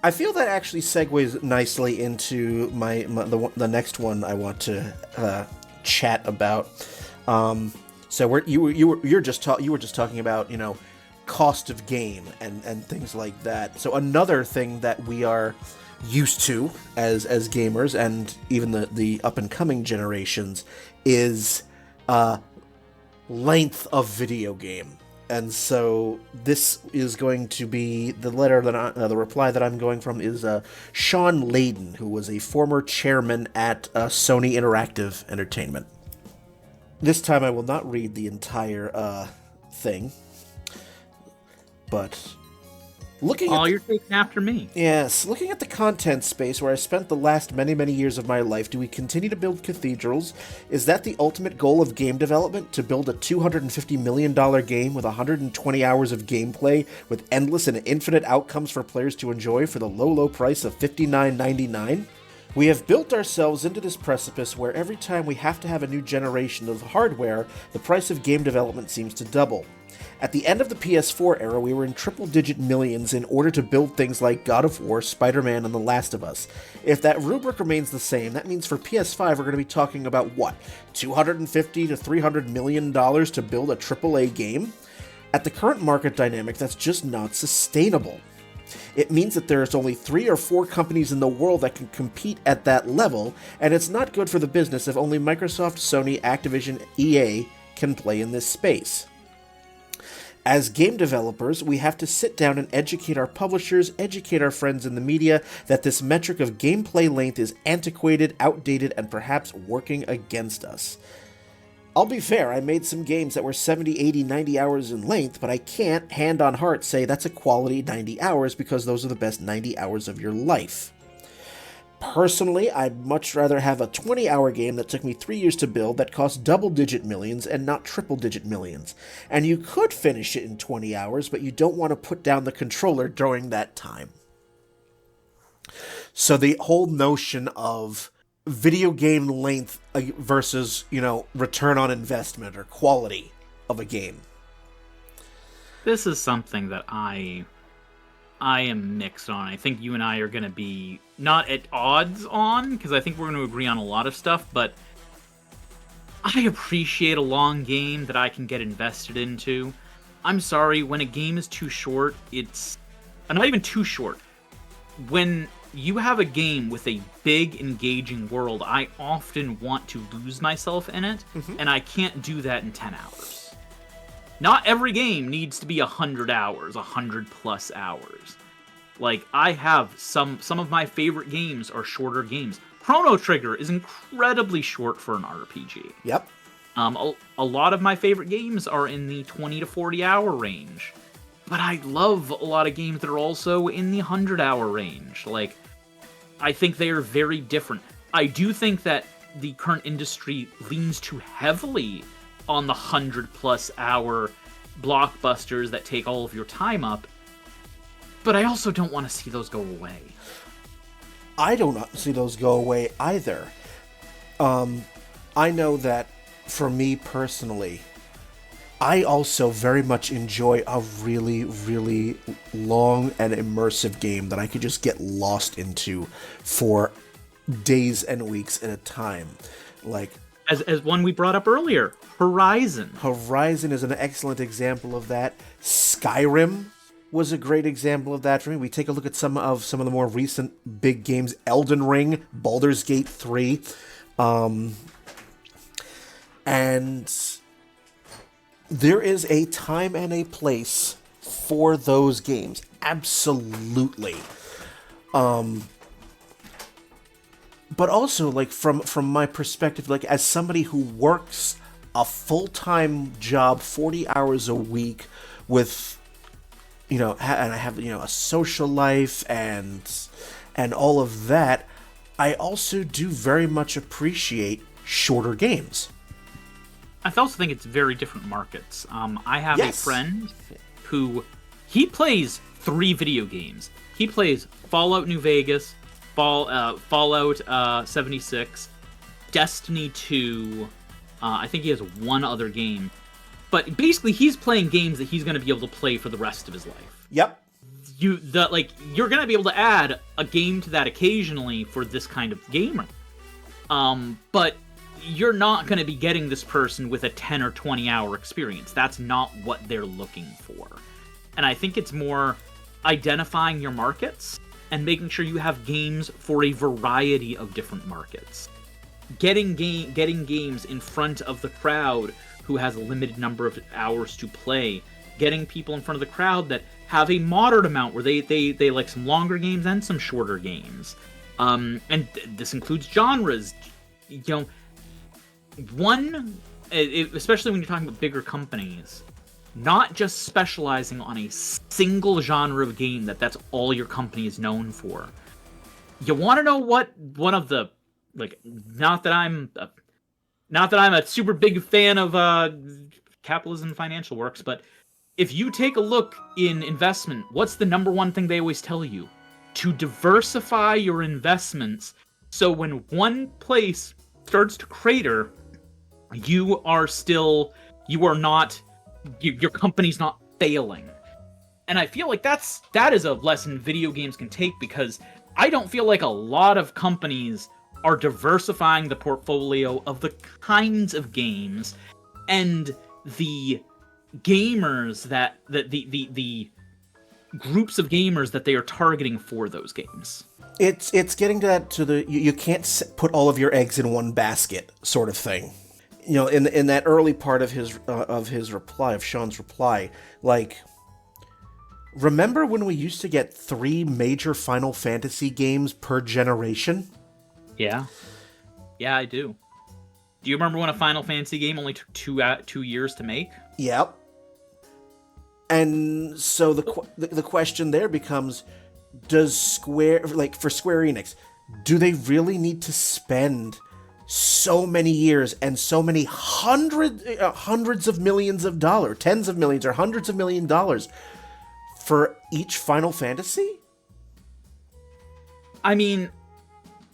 I feel that actually segues nicely into the next one I want to chat about. So you were just talking about cost of game and things like that. So another thing that we are used to as gamers, and even the up and coming generations, is length of video game. And so this is going to be the reply that I'm going from is Sean Layden, who was a former chairman at Sony Interactive Entertainment. This time I will not read the entire thing, but you're taking after me. Yes, looking at the content space where I spent the last many, many years of my life, do we continue to build cathedrals? Is that the ultimate goal of game development? To build a $250 million game with 120 hours of gameplay with endless and infinite outcomes for players to enjoy for the low, low price of $59.99? We have built ourselves into this precipice where every time we have to have a new generation of hardware, the price of game development seems to double. At the end of the PS4 era, we were in triple-digit millions in order to build things like God of War, Spider-Man, and The Last of Us. If that rubric remains the same, that means for PS5 we're going to be talking about, what, $250 to $300 million to build a AAA game? At the current market dynamic, that's just not sustainable. It means that there's only 3 or 4 companies in the world that can compete at that level, and it's not good for the business if only Microsoft, Sony, Activision, EA can play in this space. As game developers, we have to sit down and educate our publishers, educate our friends in the media that this metric of gameplay length is antiquated, outdated, and perhaps working against us. I'll be fair, I made some games that were 70, 80, 90 hours in length, but I can't, hand on heart, say that's a quality 90 hours because those are the best 90 hours of your life. Personally, I'd much rather have a 20-hour game that took me 3 years to build that cost double-digit millions and not triple-digit millions. And you could finish it in 20 hours, but you don't want to put down the controller during that time. So the whole notion of video game length versus, return on investment or quality of a game. This is something that I am mixed on. I think you and I are going to be not at odds on, because I think we're going to agree on a lot of stuff, but I appreciate a long game that I can get invested into. I'm sorry, when a game is too short, it's not even too short. When you have a game with a big, engaging world, I often want to lose myself in it, and I can't do that in 10 hours. Not every game needs to be 100 hours, 100 plus hours. Like, I have some of my favorite games are shorter games. Chrono Trigger is incredibly short for an RPG. Yep. A lot of my favorite games are in the 20 to 40 hour range. But I love a lot of games that are also in the 100 hour range. Like, I think they are very different. I do think that the current industry leans too heavily on the 100 plus hour blockbusters that take all of your time up, but I also don't want to see those go away. I don't see those go away either. I know that for me personally, I also very much enjoy a really, really long and immersive game that I could just get lost into for days and weeks at a time. Like, As one we brought up earlier, Horizon. Horizon is an excellent example of that. Skyrim was a great example of that for me. We take a look at some of the more recent big games. Elden Ring, Baldur's Gate 3. And there is a time and a place for those games. Absolutely. But also, like, from my perspective, like, as somebody who works a full-time job, 40 hours a week with, and I have, a social life and all of that, I also do very much appreciate shorter games. I also think it's very different markets. I have a Yes. friend who, he plays 3 video games. He plays Fallout New Vegas, Fallout 76, Destiny 2, I think he has one other game. But basically, he's playing games that he's going to be able to play for the rest of his life. Yep. You're going to be able to add a game to that occasionally for this kind of gamer. But you're not going to be getting this person with a 10 or 20 hour experience. That's not what they're looking for. And I think it's more identifying your markets and making sure you have games for a variety of different markets. Getting games in front of the crowd who has a limited number of hours to play. Getting people in front of the crowd that have a moderate amount where they like some longer games and some shorter games. And this includes genres. Especially when you're talking about bigger companies, not just specializing on a single genre of game that's all your company is known for. You want to know what one of the, like, not that I'm a super big fan of capitalism and financial works, but if you take a look in investment, what's the number one thing they always tell you? To diversify your investments, so when one place starts to crater, your company's not failing. And I feel like that is a lesson video games can take, because I don't feel like a lot of companies are diversifying the portfolio of the kinds of games and the gamers that the groups of gamers that they are targeting for those games. It's getting to that you can't put all of your eggs in one basket sort of thing. You know, in that early part of his reply, of Sean's reply, like, remember when we used to get 3 major Final Fantasy games per generation? Yeah. Yeah, I do. Do you remember when a Final Fantasy game only took 2 years to make? Yep. And so the question there becomes, does for Square Enix, do they really need to spend so many years and so many hundreds of millions of dollars, tens of millions or hundreds of $1,000,000 for each Final Fantasy? I mean,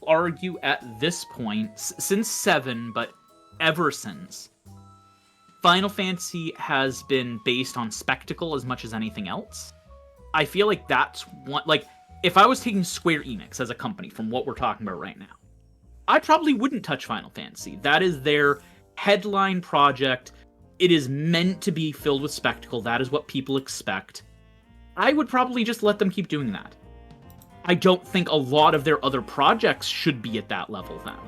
argue at this point, since 7, but ever since, Final Fantasy has been based on spectacle as much as anything else. I feel like that's one, like, if I was taking Square Enix as a company from what we're talking about right now, I probably wouldn't touch Final Fantasy. That is their headline project. It is meant to be filled with spectacle. That is what people expect. I would probably just let them keep doing that. I don't think a lot of their other projects should be at that level then.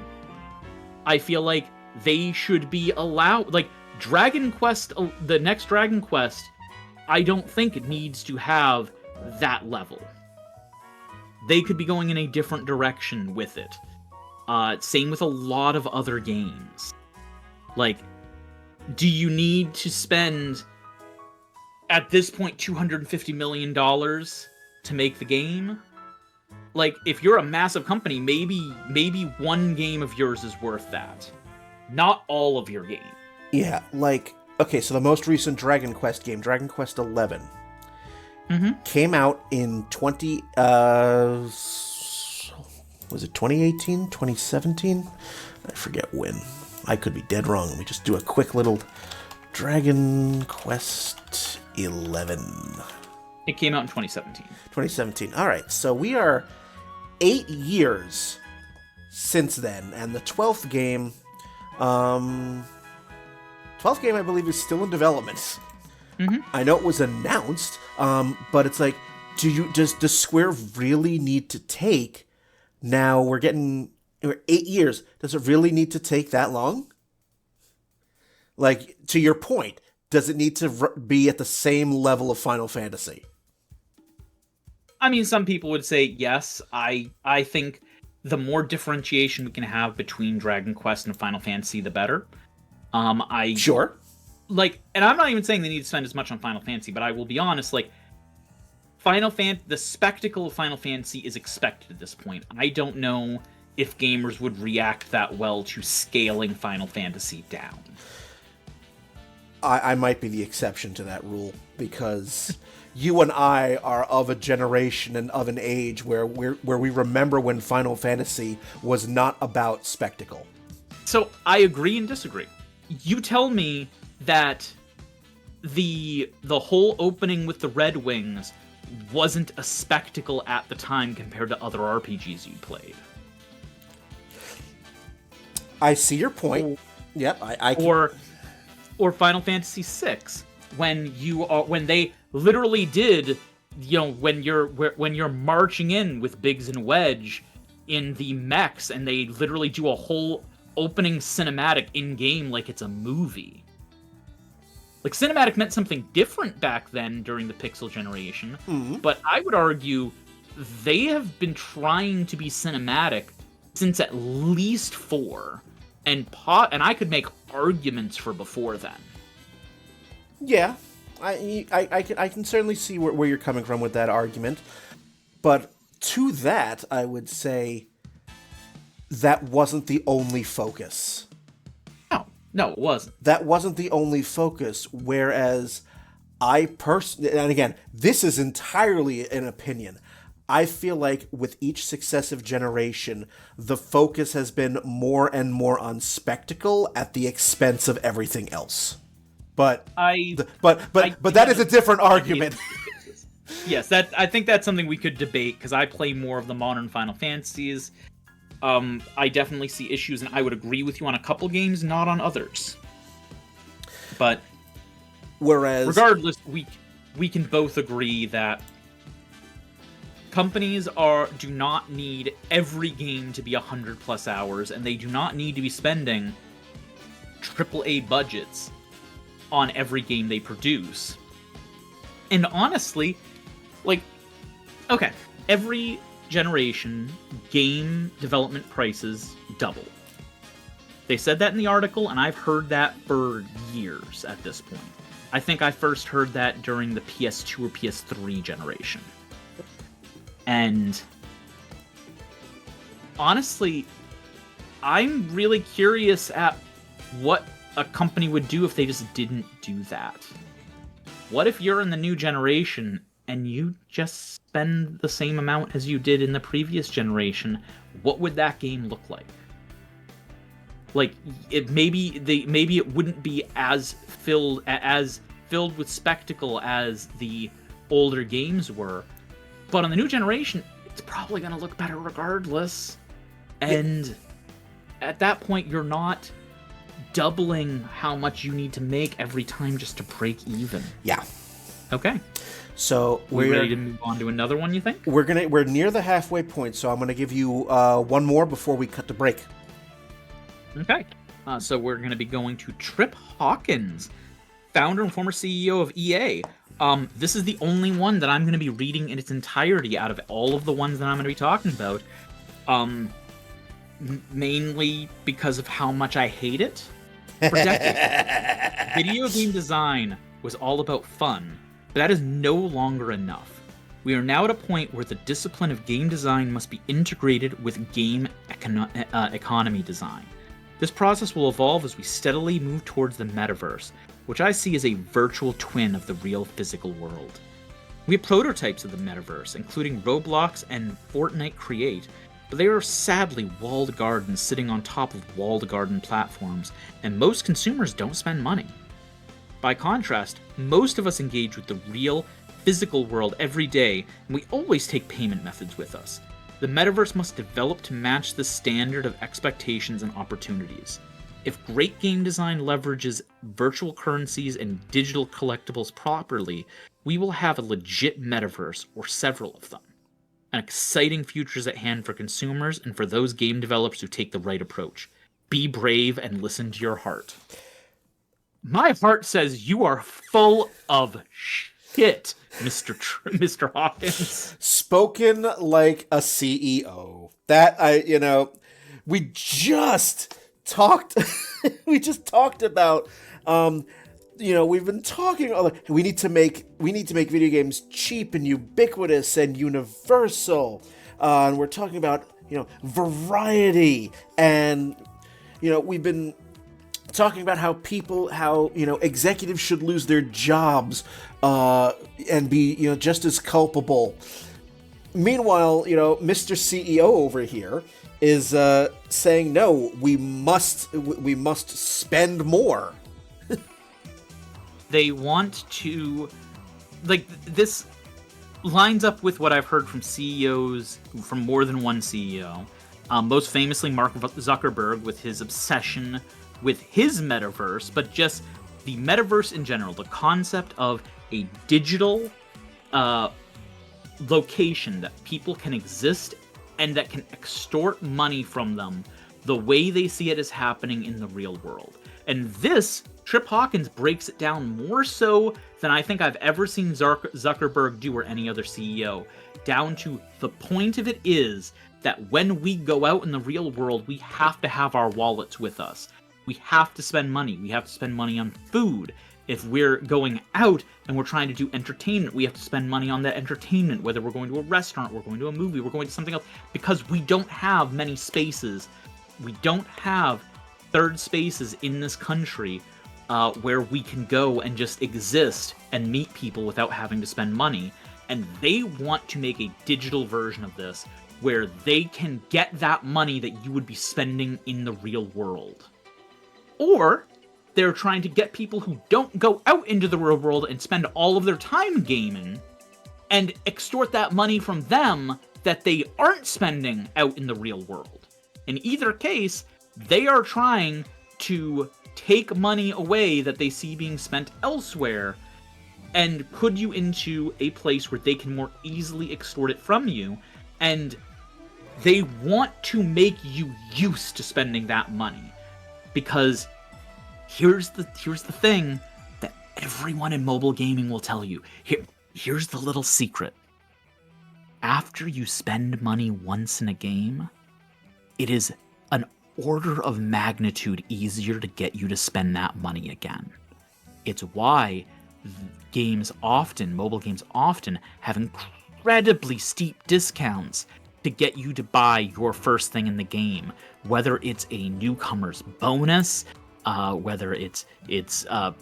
I feel like they should be allowed, like, Dragon Quest, the next Dragon Quest, I don't think it needs to have that level. They could be going in a different direction with it. Same with a lot of other games. Like, do you need to spend, at this point, $250 million to make the game? Like, if you're a massive company, maybe one game of yours is worth that. Not all of your game. Yeah, like, okay, so the most recent Dragon Quest game, Dragon Quest XI, came out in was it 2018, 2017? I forget when. I could be dead wrong. Let me just do a quick little Dragon Quest XI. It came out in 2017. 2017. All right, so we are 8 years since then, and the 12th game, I believe, is still in development. I know it was announced, but it's like, does Square really need to take? Now we're 8 years. Does it really need to take that long? Like, to your point, does it need to be at the same level of Final Fantasy? I mean, some people would say yes. I think the more differentiation we can have between Dragon Quest and Final Fantasy, the better. Sure. Like, and I'm not even saying they need to spend as much on Final Fantasy, but I will be honest, like, the spectacle of Final Fantasy is expected at this point. I don't know if gamers would react that well to scaling Final Fantasy down. I might be the exception to that rule, because you and I are of a generation and of an age where we remember when Final Fantasy was not about spectacle. So I agree and disagree. You tell me that the whole opening with the Red Wings wasn't a spectacle at the time compared to other RPGs you played. I see your point. Yep, I or Final Fantasy VI, when they literally did, when you're marching in with Biggs and Wedge in the mechs, and they literally do a whole opening cinematic in game like it's a movie. Like, cinematic meant something different back then during the pixel generation, but I would argue they have been trying to be cinematic since at least 4, and I could make arguments for before then. Yeah, I can certainly see where you're coming from with that argument, but to that, I would say that wasn't the only focus. No, it wasn't. That wasn't the only focus, whereas I personally, and again, this is entirely an opinion, I feel like with each successive generation, the focus has been more and more on spectacle at the expense of everything else. But that is a different argument. Yes, I think that's something we could debate, because I play more of the modern Final Fantasies. I definitely see issues, and I would agree with you on a couple games, not on others. But whereas, regardless, we can both agree that companies do not need every game to be 100+ hours, and they do not need to be spending AAA budgets on every game they produce. And honestly, like, okay, every generation, game development prices double. They said that in the article, and I've heard that for years at this point. I think I first heard that during the PS2 or PS3 generation. And honestly, I'm really curious at what a company would do if they just didn't do that. What if you're in the new generation and you just spend the same amount as you did in the previous generation? What would that game look like? Like, maybe it wouldn't be as filled with spectacle as the older games were, but on the new generation, it's probably going to look better regardless. And at that point, you're not doubling how much you need to make every time just to break even. Yeah. Okay. So we're ready to move on to another one, you think? We're near the halfway point, so I'm gonna give you one more before we cut to break. Okay. So we're going to be going to Trip Hawkins, founder and former CEO of EA. This is the only one that I'm going to be reading in its entirety out of all of the ones that I'm going to be talking about. Mainly because of how much I hate it. For decades, video game design was all about fun, but that is no longer enough. We are now at a point where the discipline of game design must be integrated with game economy design. This process will evolve as we steadily move towards the metaverse, which I see as a virtual twin of the real physical world. We have prototypes of the metaverse, including Roblox and Fortnite Create, but they are sadly walled gardens sitting on top of walled garden platforms, and most consumers don't spend money. By contrast, most of us engage with the real, physical world every day, and we always take payment methods with us. The metaverse must develop to match the standard of expectations and opportunities. If great game design leverages virtual currencies and digital collectibles properly, we will have a legit metaverse, or several of them. An exciting future is at hand for consumers and for those game developers who take the right approach. Be brave and listen to your heart. My heart says you are full of shit, Mr. Hawkins. Spoken like a CEO. We just talked about we've been talking, we need to make video games cheap and ubiquitous and universal. And we're talking about, variety, and we've been talking about how executives should lose their jobs and be just as culpable. Meanwhile, Mr. CEO over here is saying no, we must spend more. They want to, this lines up with what I've heard from CEOs, from more than one CEO. Most famously, Mark Zuckerberg, with his obsession with his metaverse, but just the metaverse in general, the concept of a digital location that people can exist and that can extort money from them the way they see it as happening in the real world. And this, Trip Hawkins breaks it down more so than I think I've ever seen Zuckerberg do, or any other CEO, down to the point of it is that when we go out in the real world, we have to have our wallets with us. We have to spend money. We have to spend money on food. If we're going out and we're trying to do entertainment, we have to spend money on that entertainment, whether we're going to a restaurant, we're going to a movie, we're going to something else, because we don't have many spaces. We don't have third spaces in this country where we can go and just exist and meet people without having to spend money. And they want to make a digital version of this where they can get that money that you would be spending in the real world. Or they're trying to get people who don't go out into the real world and spend all of their time gaming and extort that money from them that they aren't spending out in the real world. In either case, they are trying to take money away that they see being spent elsewhere and put you into a place where they can more easily extort it from you, and they want to make you used to spending that money. Because here's the thing that everyone in mobile gaming will tell you. Here's the little secret. After you spend money once in a game, it is an order of magnitude easier to get you to spend that money again. It's why mobile games often have incredibly steep discounts to get you to buy your first thing in the game, whether it's a newcomer's bonus, whether it's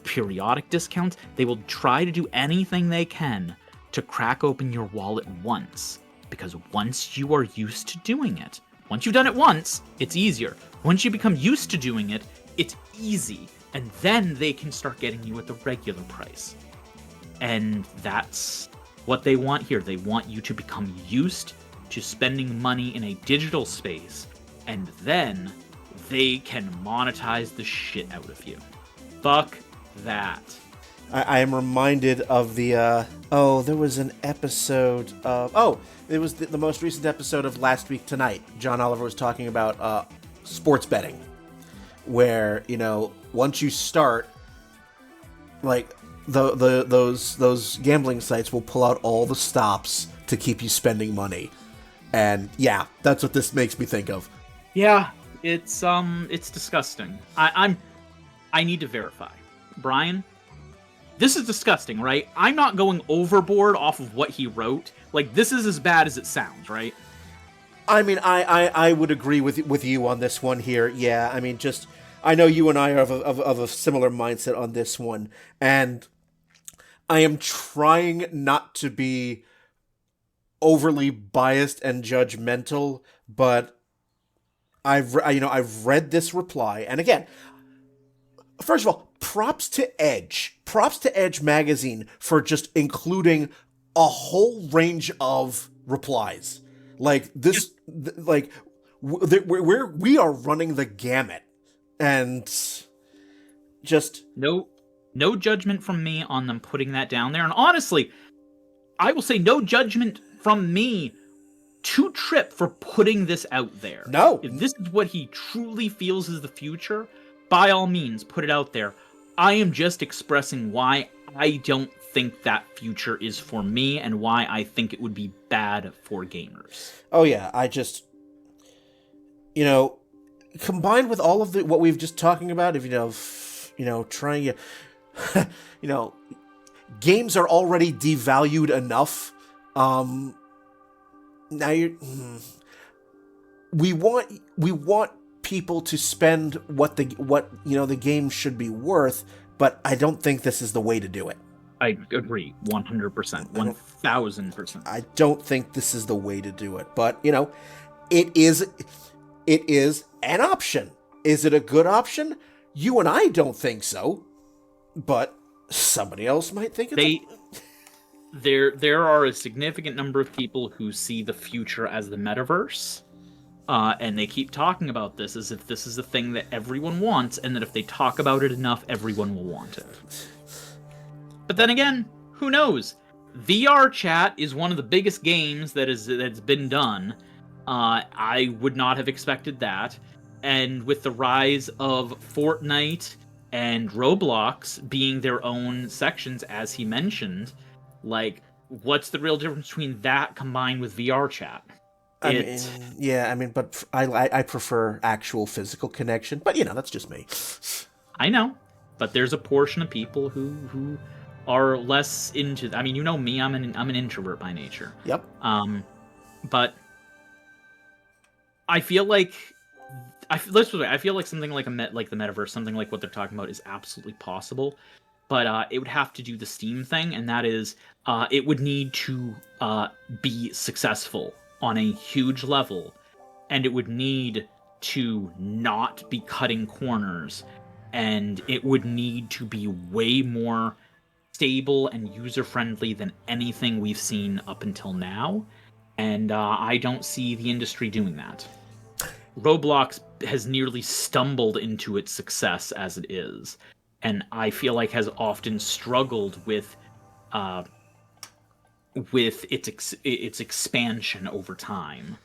periodic discounts. They will try to do anything they can to crack open your wallet once, because once you are used to doing it, once you've done it once, it's easier. Once you become used to doing it, it's easy, and then they can start getting you at the regular price. And that's what they want here. They want you to become used to spending money in a digital space, and then they can monetize the shit out of you. Fuck that. I am reminded of the, there was an episode of, it was the most recent episode of Last Week Tonight. John Oliver was talking about sports betting, where, once you start, like, those gambling sites will pull out all the stops to keep you spending money. And yeah, that's what this makes me think of. Yeah, it's disgusting. I need to verify. Brian, this is disgusting, right? I'm not going overboard off of what he wrote. Like, this is as bad as it sounds, right? I mean, I would agree with you on this one here. Yeah, I mean, I know you and I are of a similar mindset on this one, and I am trying not to be overly biased and judgmental, but I've read this reply, and again, first of all, props to Edge magazine for just including a whole range of replies. Like this, we are running the gamut, and just no judgment from me on them putting that down there. And honestly, I will say no judgment from me to Trip for putting this out there. No. If this is what he truly feels is the future, by all means, put it out there. I am just expressing why I don't think that future is for me, and why I think it would be bad for gamers. Oh yeah, I just, combined with all of what we've just talking about, if trying to, games are already devalued enough. Now we want people to spend what the game should be worth, but I don't think this is the way to do it. I agree, 100%, 1000%. I don't think this is the way to do it, but it is an option. Is it a good option? You and I don't think so, but somebody else might think it's There are a significant number of people who see the future as the metaverse, and they keep talking about this as if this is a thing that everyone wants, and that if they talk about it enough, everyone will want it. But then again, who knows? VR chat is one of the biggest games that's been done. I would not have expected that. And with the rise of Fortnite and Roblox being their own sections, as he mentioned, like, what's the real difference between that combined with VR chat? But I prefer actual physical connection. But that's just me. I know, but there's a portion of people who are less into. I mean, me. I'm an introvert by nature. Yep. But I feel like I feel like something like the metaverse, something like what they're talking about, is absolutely possible. But it would have to do the Steam thing, and that is, it would need to be successful on a huge level, and it would need to not be cutting corners, and it would need to be way more stable and user-friendly than anything we've seen up until now, and I don't see the industry doing that. Roblox has nearly stumbled into its success as it is, and I feel like has often struggled with with its expansion over time.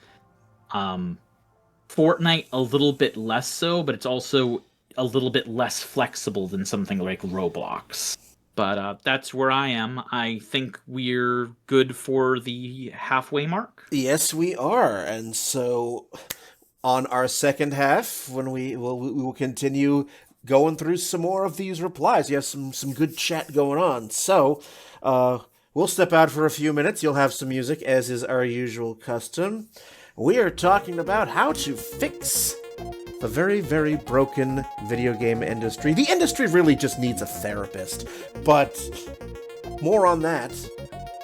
Fortnite a little bit less so, but it's also a little bit less flexible than something like Roblox. But that's where I am. I think we're good for the halfway mark. Yes, we are. And so on our second half, when we will continue going through some more of these replies. You have some good chat going on. So we'll step out for a few minutes. You'll have some music, as is our usual custom. We are talking about how to fix the very, very broken video game industry. The industry really just needs a therapist. But more on that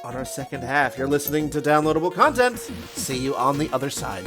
on our second half. You're listening to Downloadable Content. See you on the other side.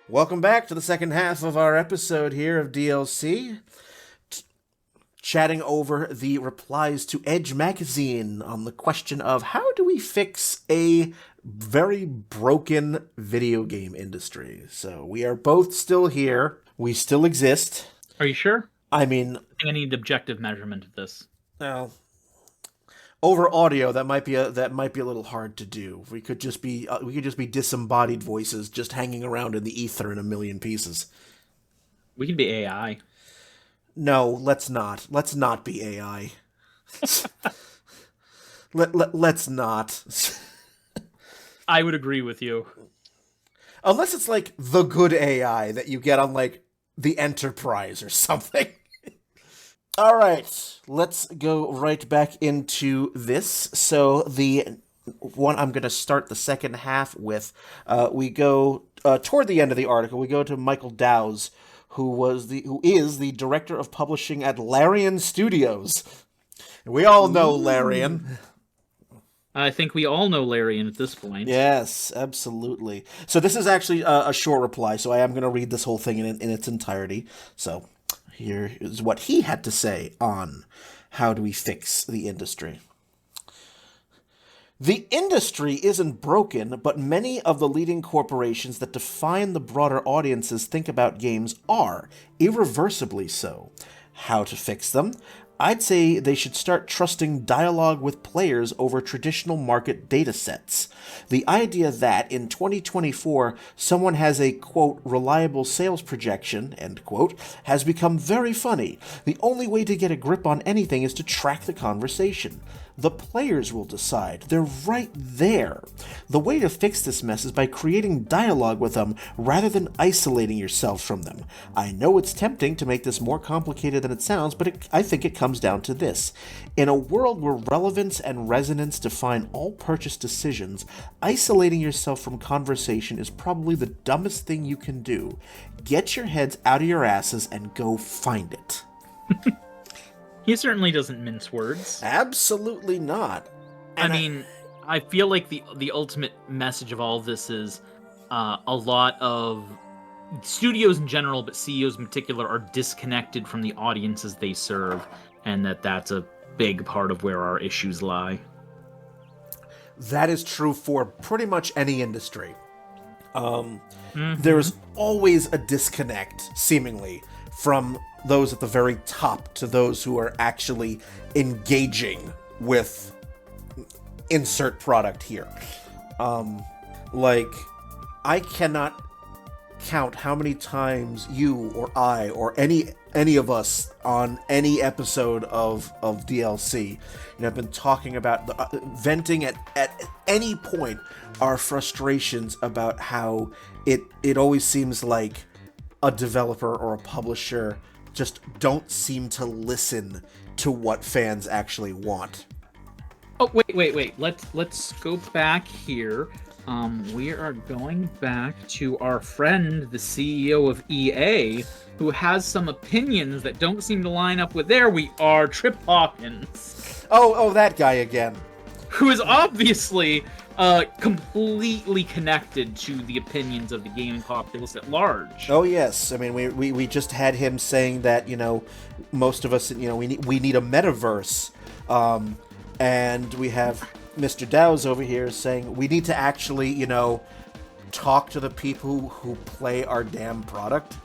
Welcome back to the second half of our episode here of DLC, chatting over the replies to Edge magazine on the question of how do we fix a very broken video game industry. So we are both still here. We still exist. Are you sure? I mean, I need objective measurement of this. well, over audio that might be a little hard to do. We could just be disembodied voices just hanging around in the ether in a million pieces. We could be AI. No, let's not. Let's not be AI. Let's not. I would agree with you. Unless it's like the good AI that you get on like the Enterprise or something. All right, let's go right back into this. So the one I'm going to start the second half with, we go toward the end of the article. We go to Michael Dowse, who is the director of publishing at Larian Studios. We all know Larian. I think we all know Larian at this point. Yes, absolutely. So this is actually a short reply, so I am going to read this whole thing in its entirety. So here is what he had to say on how do we fix the industry. The industry isn't broken, but many of the leading corporations that define the broader audiences think about games are, irreversibly so. How to fix them? I'd say they should start trusting dialogue with players over traditional market data sets. The idea that in 2024 someone has a, quote, reliable sales projection, end quote, has become very funny. The only way to get a grip on anything is to track the conversation. The players will decide. They're right there. The way to fix this mess is by creating dialogue with them rather than isolating yourself from them. I know it's tempting to make this more complicated than it sounds, but I think it comes down to this. In a world where relevance and resonance define all purchase decisions, isolating yourself from conversation is probably the dumbest thing you can do. Get your heads out of your asses and go find it. He certainly doesn't mince words. Absolutely not. I mean, I feel like the ultimate message of all this is a lot of studios in general, but CEOs in particular, are disconnected from the audiences they serve, and that's a big part of where our issues lie. That is true for pretty much any industry. There's always a disconnect, seemingly, from those at the very top to those who are actually engaging with insert product here. I cannot count how many times you or I or any of us on any episode of DLC have been talking about venting at any point our frustrations about how it always seems like a developer or a publisher just don't seem to listen to what fans actually want. Oh, wait. Let's go back here. We are going back to our friend, the CEO of EA, who has some opinions that don't seem to line up with there we are, Trip Hawkins. Oh, that guy again. Who is obviously completely connected to the opinions of the gaming populace at large. Oh yes, I mean we just had him saying that most of us we need a metaverse, and we have Mr. Dow's over here saying we need to actually talk to the people who play our damn product.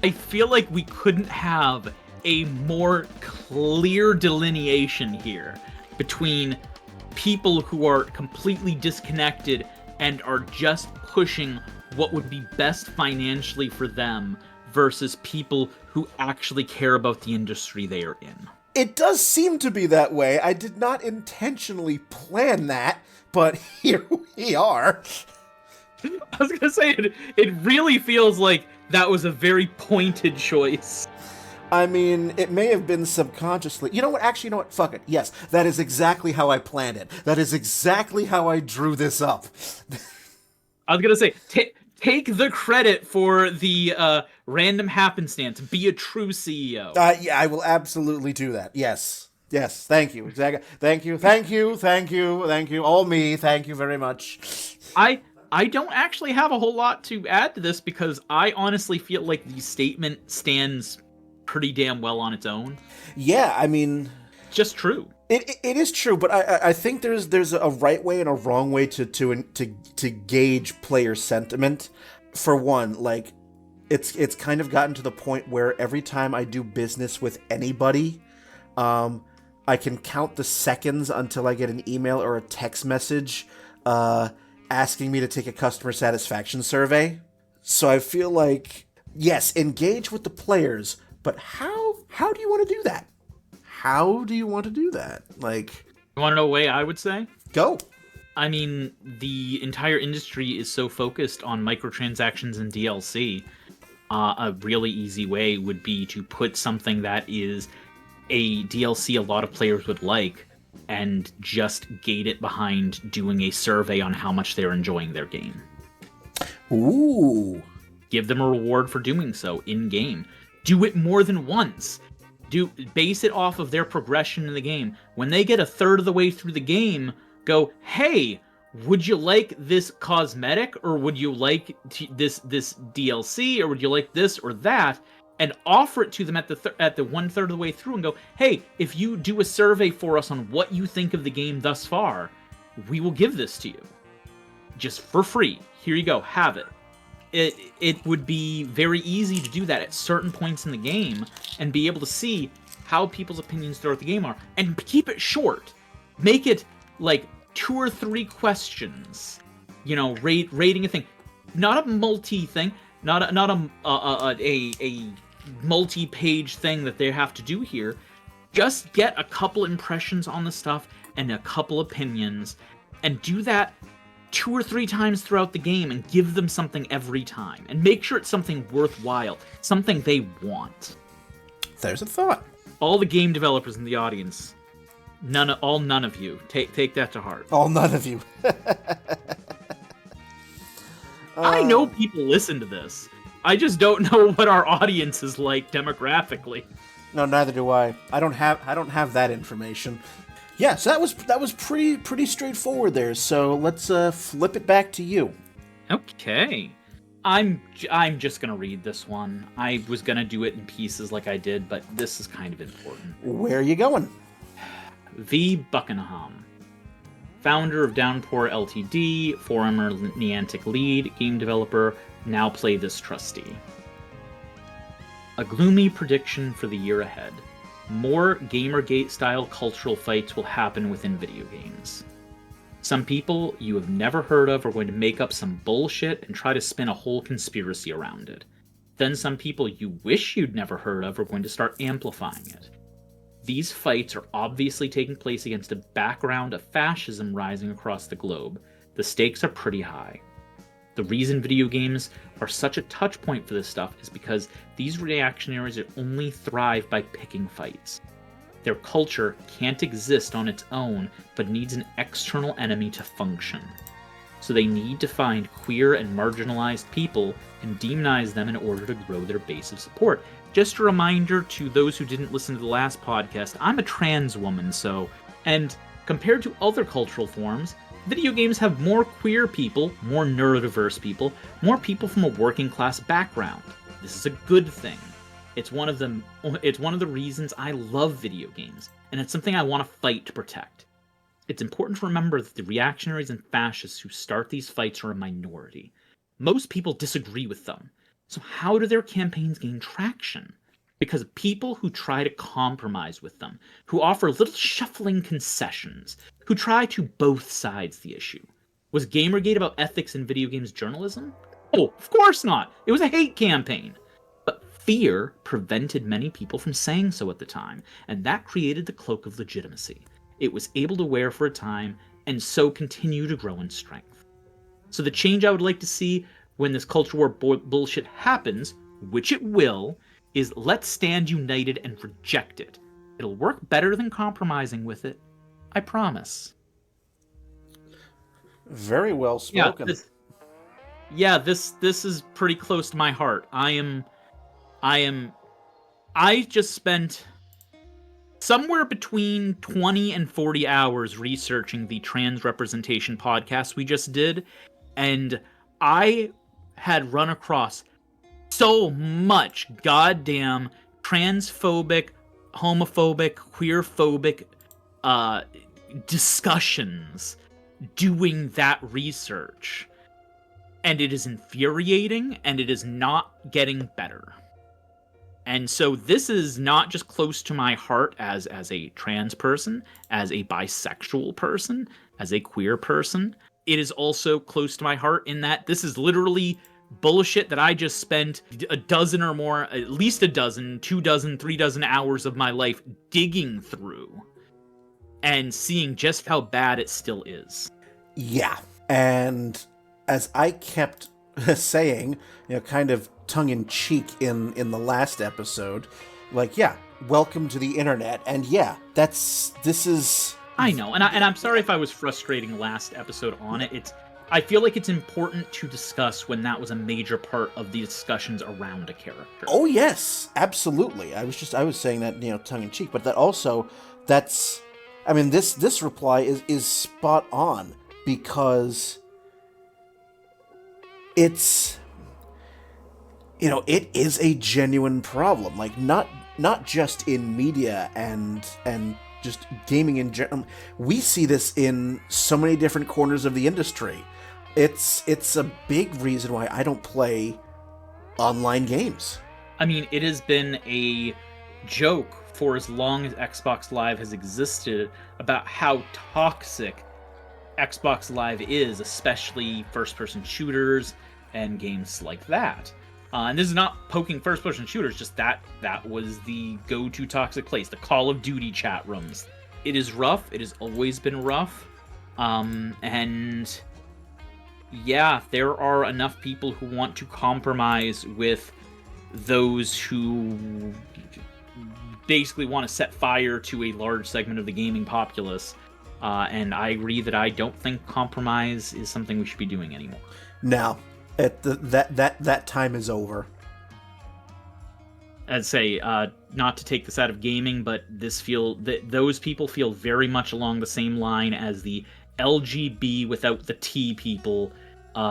I feel like we couldn't have a more clear delineation here between people who are completely disconnected and are just pushing what would be best financially for them versus people who actually care about the industry they are in. It does seem to be that way. I did not intentionally plan that, but here we are. I was gonna say, it really feels like that was a very pointed choice. I mean, it may have been subconsciously. You know what? Actually, you know what? Fuck it. Yes, that is exactly how I planned it. That is exactly how I drew this up. I was gonna say, take the credit for the random happenstance. Be a true CEO. Yeah, I will absolutely do that. Yes. Thank you. Exactly. Thank you. All me. Thank you very much. I don't actually have a whole lot to add to this because I honestly feel like the statement stands pretty damn well on its own. Yeah, I mean, just true. It is true, but I think there's a right way and a wrong way to gauge player sentiment. For one, like it's kind of gotten to the point where every time I do business with anybody, I can count the seconds until I get an email or a text message asking me to take a customer satisfaction survey. So I feel like, yes, engage with the players, but how do you want to do that? How do you want to do that? Like, you want to know a way I would say? Go. I mean, the entire industry is so focused on microtransactions and DLC. A really easy way would be to put something that is a DLC a lot of players would like and just gate it behind doing a survey on how much they're enjoying their game. Ooh. Give them a reward for doing so in-game. Do it more than once. Base it off of their progression in the game. When they get a third of the way through the game, go, hey, would you like this cosmetic, or would you like this DLC, or would you like this or that, and offer it to them at the at the 1/3 of the way through, and go, hey, if you do a survey for us on what you think of the game thus far, we will give this to you, just for free. Here you go, have it. It would be very easy to do that at certain points in the game, and be able to see how people's opinions throughout the game are, and keep it short. Make it like 2 or 3 questions, you know, rating a thing, not a multi thing, not a multi-page thing that they have to do here. Just get a couple impressions on the stuff and a couple opinions, and do that 2 or 3 times throughout the game, and give them something every time, and make sure it's something worthwhile, something they want. There's a thought. All the game developers in the audience, none of you, take that to heart. All none of you. I know people listen to this. I just don't know what our audience is like demographically. No, neither do I. I don't have that information. Yeah, so that was pretty straightforward there. So let's flip it back to you. Okay. I'm just gonna read this one. I was gonna do it in pieces like I did, but this is kind of important. Where are you going? V. Buckingham, founder of Downpour Ltd, former Niantic lead, game developer, now Play This trustee. A gloomy prediction for the year ahead. More Gamergate-style cultural fights will happen within video games. Some people you have never heard of are going to make up some bullshit and try to spin a whole conspiracy around it. Then some people you wish you'd never heard of are going to start amplifying it. These fights are obviously taking place against a background of fascism rising across the globe. The stakes are pretty high. The reason video games are such a touch point for this stuff is because these reactionaries only thrive by picking fights. Their culture can't exist on its own, but needs an external enemy to function. So they need to find queer and marginalized people and demonize them in order to grow their base of support. Just a reminder to those who didn't listen to the last podcast, I'm a trans woman, and compared to other cultural forms, video games have more queer people, more neurodiverse people, more people from a working class background. This is a good thing. It's one of the reasons I love video games, and it's something I want to fight to protect. It's important to remember that the reactionaries and fascists who start these fights are a minority. Most people disagree with them. So how do their campaigns gain traction? Because of people who try to compromise with them, who offer little shuffling concessions, who try to both sides the issue. Was Gamergate about ethics in video games journalism? Oh, of course not. It was a hate campaign. But fear prevented many people from saying so at the time, and that created the cloak of legitimacy. It was able to wear for a time, and so continue to grow in strength. So the change I would like to see when this culture war bullshit happens, which it will, is let's stand united and reject it. It'll work better than compromising with it. I promise. Very well spoken. This is pretty close to my heart. I just spent somewhere between 20 and 40 hours researching the trans representation podcast we just did, and I had run across so much goddamn transphobic, homophobic, queerphobic discussions doing that research. And it is infuriating, and it is not getting better. And so this is not just close to my heart as a trans person, as a bisexual person, as a queer person. It is also close to my heart in that this is literally bullshit that I just spent a dozen or more, at least a dozen, 2 dozen, 3 dozen hours of my life digging through and seeing just how bad it still is. Yeah. And as I kept saying, kind of tongue-in-cheek in the last episode, welcome to the internet. And yeah, this is... I know, and I'm sorry if I was frustrating last episode on it. I feel like it's important to discuss when that was a major part of the discussions around a character. Oh yes, absolutely. I was saying that, tongue in cheek, but that also, that's I mean, this reply is spot on, because it's, it is a genuine problem. Like, not just in media and just gaming in general. We see this in so many different corners of the industry. It's a big reason why I don't play online games. I mean, it has been a joke for as long as Xbox Live has existed about how toxic Xbox Live is, especially first-person shooters and games like that. And this is not poking first-person shooters, just that was the go-to toxic place, the Call of Duty chat rooms. It is rough. It has always been rough. And yeah, there are enough people who want to compromise with those who basically want to set fire to a large segment of the gaming populace. And I agree that I don't think compromise is something we should be doing anymore. No. That time is over. I'd say, not to take this out of gaming, but those people feel very much along the same line as the LGB without the T people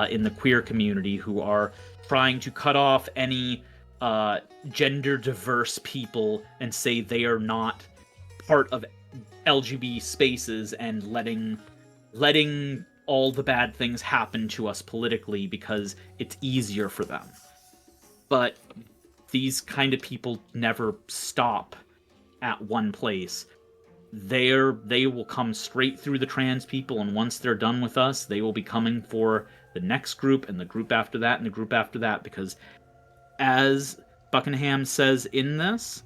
in the queer community, who are trying to cut off any gender diverse people and say they are not part of LGB spaces, and letting all the bad things happen to us politically because it's easier for them. But these kind of people never stop at one place. They will come straight through the trans people, and once they're done with us, they will be coming for the next group, and the group after that, and the group after that, because as Buckingham says in this,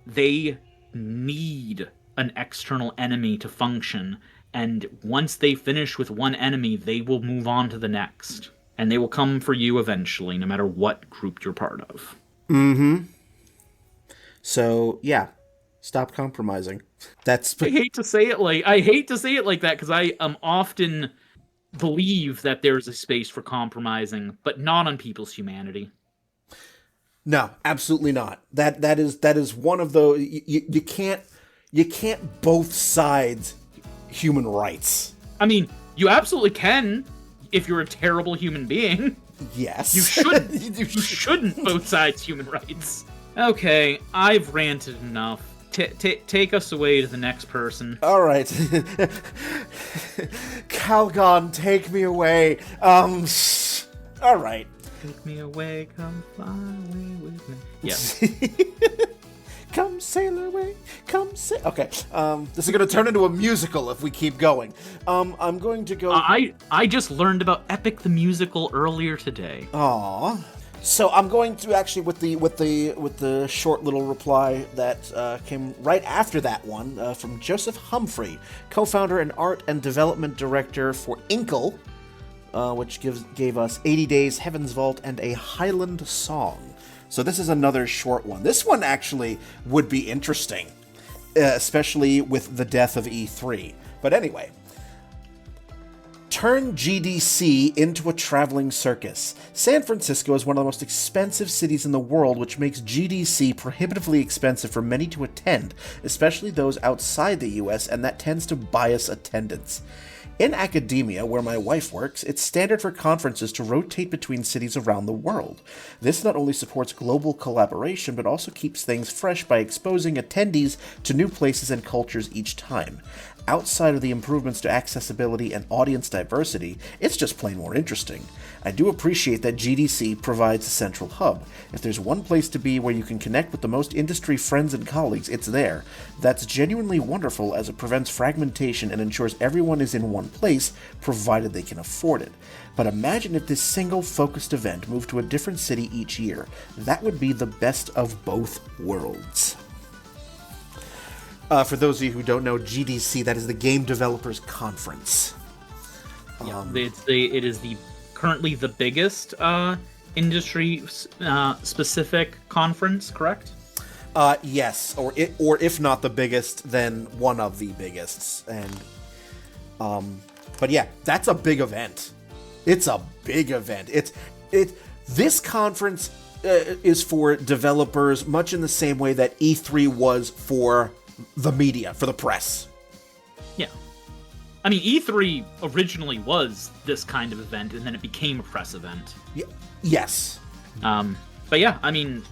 they need an external enemy to function. And once they finish with one enemy, they will move on to the next. And they will come for you eventually, no matter what group you're part of. Mm-hmm. So, yeah. Stop compromising. I hate to say it like that, because I often believe that there's a space for compromising, but not on people's humanity. No, absolutely not. That is one of those. You can't both sides human rights. I mean, you absolutely can if you're a terrible human being. Yes. You shouldn't. You shouldn't both sides human rights. Okay, I've ranted enough. Take us away to the next person. All right. Calgon, take me away. All right. Take me away, come fly away with me. Yes. Come sail away, come sail. Okay, this is going to turn into a musical if we keep going. I'm going to go. I just learned about Epic the Musical earlier today. Aww. So I'm going to actually with the short little reply that came right after that one from Joseph Humphrey, co-founder and art and development director for Inkle, which gave us 80 Days, Heaven's Vault, and a Highland Song. So this is another short one. This one actually would be interesting, especially with the death of E3. But anyway, turn GDC into a traveling circus. San Francisco is one of the most expensive cities in the world, which makes GDC prohibitively expensive for many to attend, especially those outside the US, and that tends to bias attendance. In academia, where my wife works, it's standard for conferences to rotate between cities around the world. This not only supports global collaboration, but also keeps things fresh by exposing attendees to new places and cultures each time. Outside of the improvements to accessibility and audience diversity, it's just plain more interesting. I do appreciate that GDC provides a central hub. If there's one place to be where you can connect with the most industry friends and colleagues, it's there. That's genuinely wonderful, as it prevents fragmentation and ensures everyone is in one place, provided they can afford it. But imagine if this single focused event moved to a different city each year. That would be the best of both worlds. For those of you who don't know, GDC, that is the Game Developers Conference. Yeah, it is currently the biggest industry specific conference, correct? Yes, or if not the biggest, then one of the biggest. And but yeah, that's a big event. It's a big event. This conference is for developers, much in the same way that E3 was for the media, for the press. Yeah. I mean, E3 originally was this kind of event, and then it became a press event. Yes. But yeah, I mean,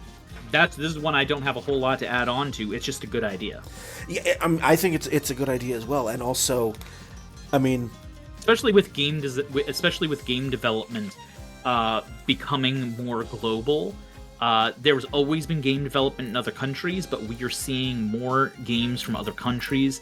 this is one I don't have a whole lot to add on to. It's just a good idea. Yeah, I think it's a good idea as well, and also, I mean, especially with game development becoming more global. There's always been game development in other countries, but we are seeing more games from other countries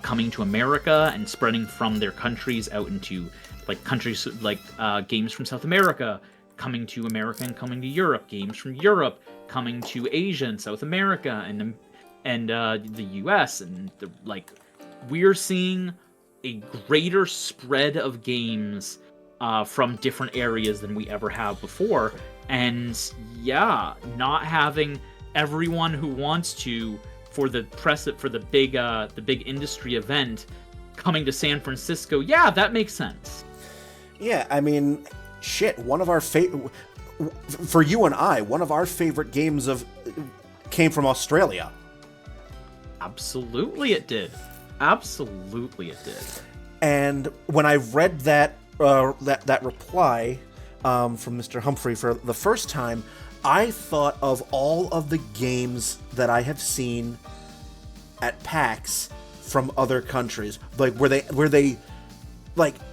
coming to America and spreading from their countries out into like countries like games from South America coming to America and coming to Europe, games from Europe coming to Asia and South America and the US, and we're seeing a greater spread of games from different areas than we ever have before. And yeah, not having everyone who wants to for the big industry event coming to San Francisco, yeah, that makes sense. Yeah, I mean, shit, one of our for you and I, one of our favorite games came from Australia. Absolutely it did. Absolutely it did. And when I read that reply from Mr. Humphrey for the first time, I thought of all of the games that I have seen at PAX from other countries, like where they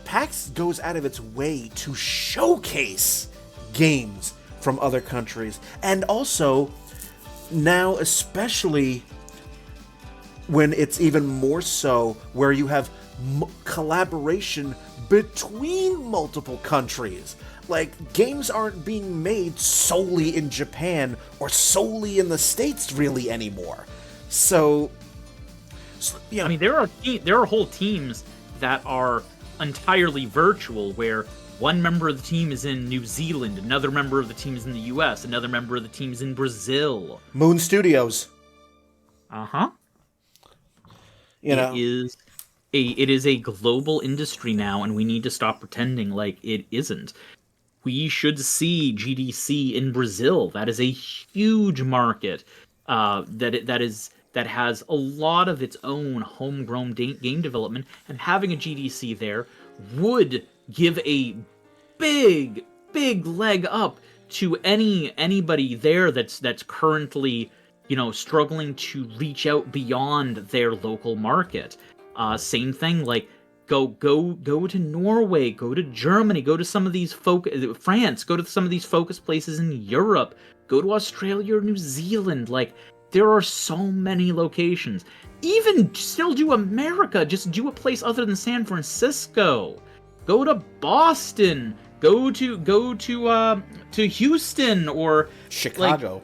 PAX goes out of its way to showcase games from other countries, and also now especially when it's even more so where you have collaboration between multiple countries. Like, games aren't being made solely in Japan or solely in the States really anymore. So you know, I mean, there are whole teams that are entirely virtual, where one member of the team is in New Zealand, another member of the team is in the US, another member of the team is in Brazil. Moon Studios. Uh-huh. You know, it is a global industry now, and we need to stop pretending like it isn't. We should see GDC in Brazil. That is a huge market that has a lot of its own homegrown game development, and having a GDC there would give a big leg up to anybody there that's currently, struggling to reach out beyond their local market. Same thing, like go to Norway, go to Germany, go to some of these France, go to some of these focus places in Europe, go to Australia or New Zealand. Like, there are so many locations. Even still do America, just do a place other than San Francisco. Go to Boston, go to Houston or Chicago.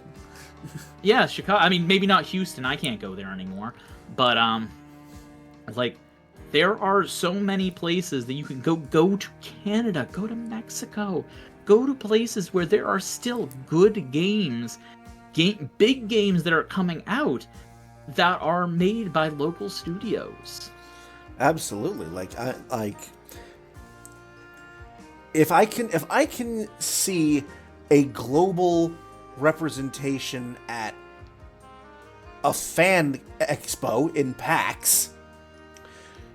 Yeah, Chicago. I mean, maybe not Houston. I can't go there anymore. But there are so many places that you can go. Go to Canada. Go to Mexico. Go to places where there are still good games, big games that are coming out that are made by local studios. Absolutely. If I can see a global representation at a fan expo in PAX,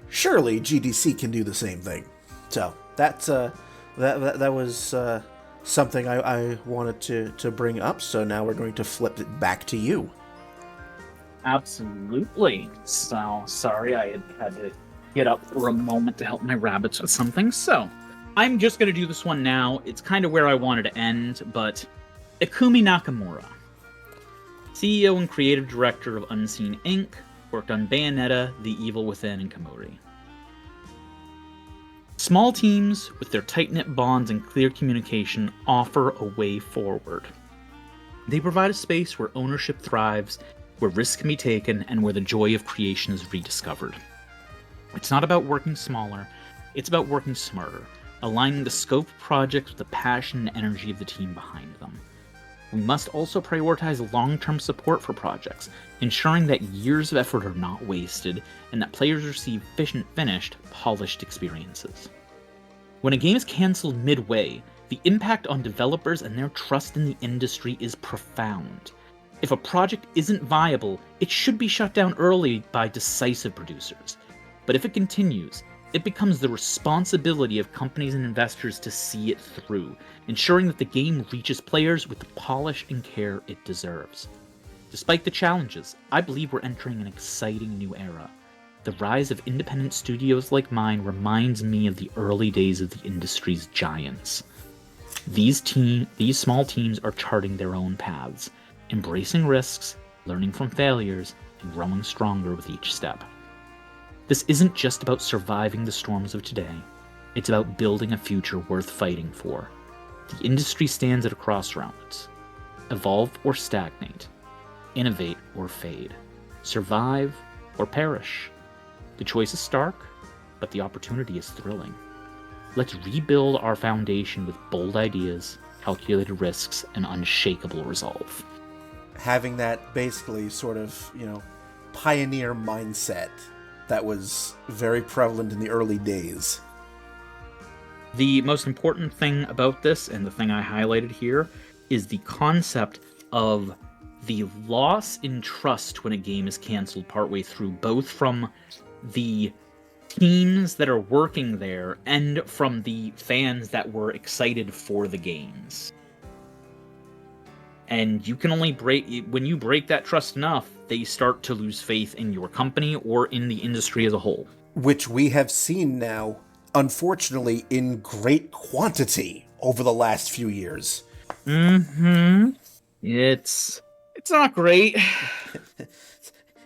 surely GDC can do the same thing. So that's that was something I wanted to bring up. So now we're going to flip it back to you. Absolutely. So sorry, I had to get up for a moment to help my rabbits with something. So I'm just going to do this one now. It's kind of where I wanted to end, but Ikumi Nakamura, CEO and creative director of Unseen Inc., worked on Bayonetta, The Evil Within, and Kamori. Small teams, with their tight-knit bonds and clear communication, offer a way forward. They provide a space where ownership thrives, where risks can be taken, and where the joy of creation is rediscovered. It's not about working smaller, it's about working smarter, aligning the scope of projects with the passion and energy of the team behind them. We must also prioritize long-term support for projects, ensuring that years of effort are not wasted, and that players receive finished, polished experiences. When a game is cancelled midway, the impact on developers and their trust in the industry is profound. If a project isn't viable, it should be shut down early by decisive producers. But if it continues, it becomes the responsibility of companies and investors to see it through, ensuring that the game reaches players with the polish and care it deserves. Despite the challenges, I believe we're entering an exciting new era. The rise of independent studios like mine reminds me of the early days of the industry's giants. These small teams are charting their own paths, embracing risks, learning from failures, and growing stronger with each step. This isn't just about surviving the storms of today, it's about building a future worth fighting for. The industry stands at a crossroads. Evolve or stagnate, innovate or fade, survive or perish. The choice is stark, but the opportunity is thrilling. Let's rebuild our foundation with bold ideas, calculated risks, and unshakable resolve. Having that basically sort of, pioneer mindset that was very prevalent in the early days. The most important thing about this, and the thing I highlighted here, is the concept of the loss in trust when a game is canceled partway through, both from the teams that are working there and from the fans that were excited for the games. And you can only when you break that trust enough, they start to lose faith in your company or in the industry as a whole. Which we have seen now, unfortunately, in great quantity over the last few years. Mm-hmm. It's not great.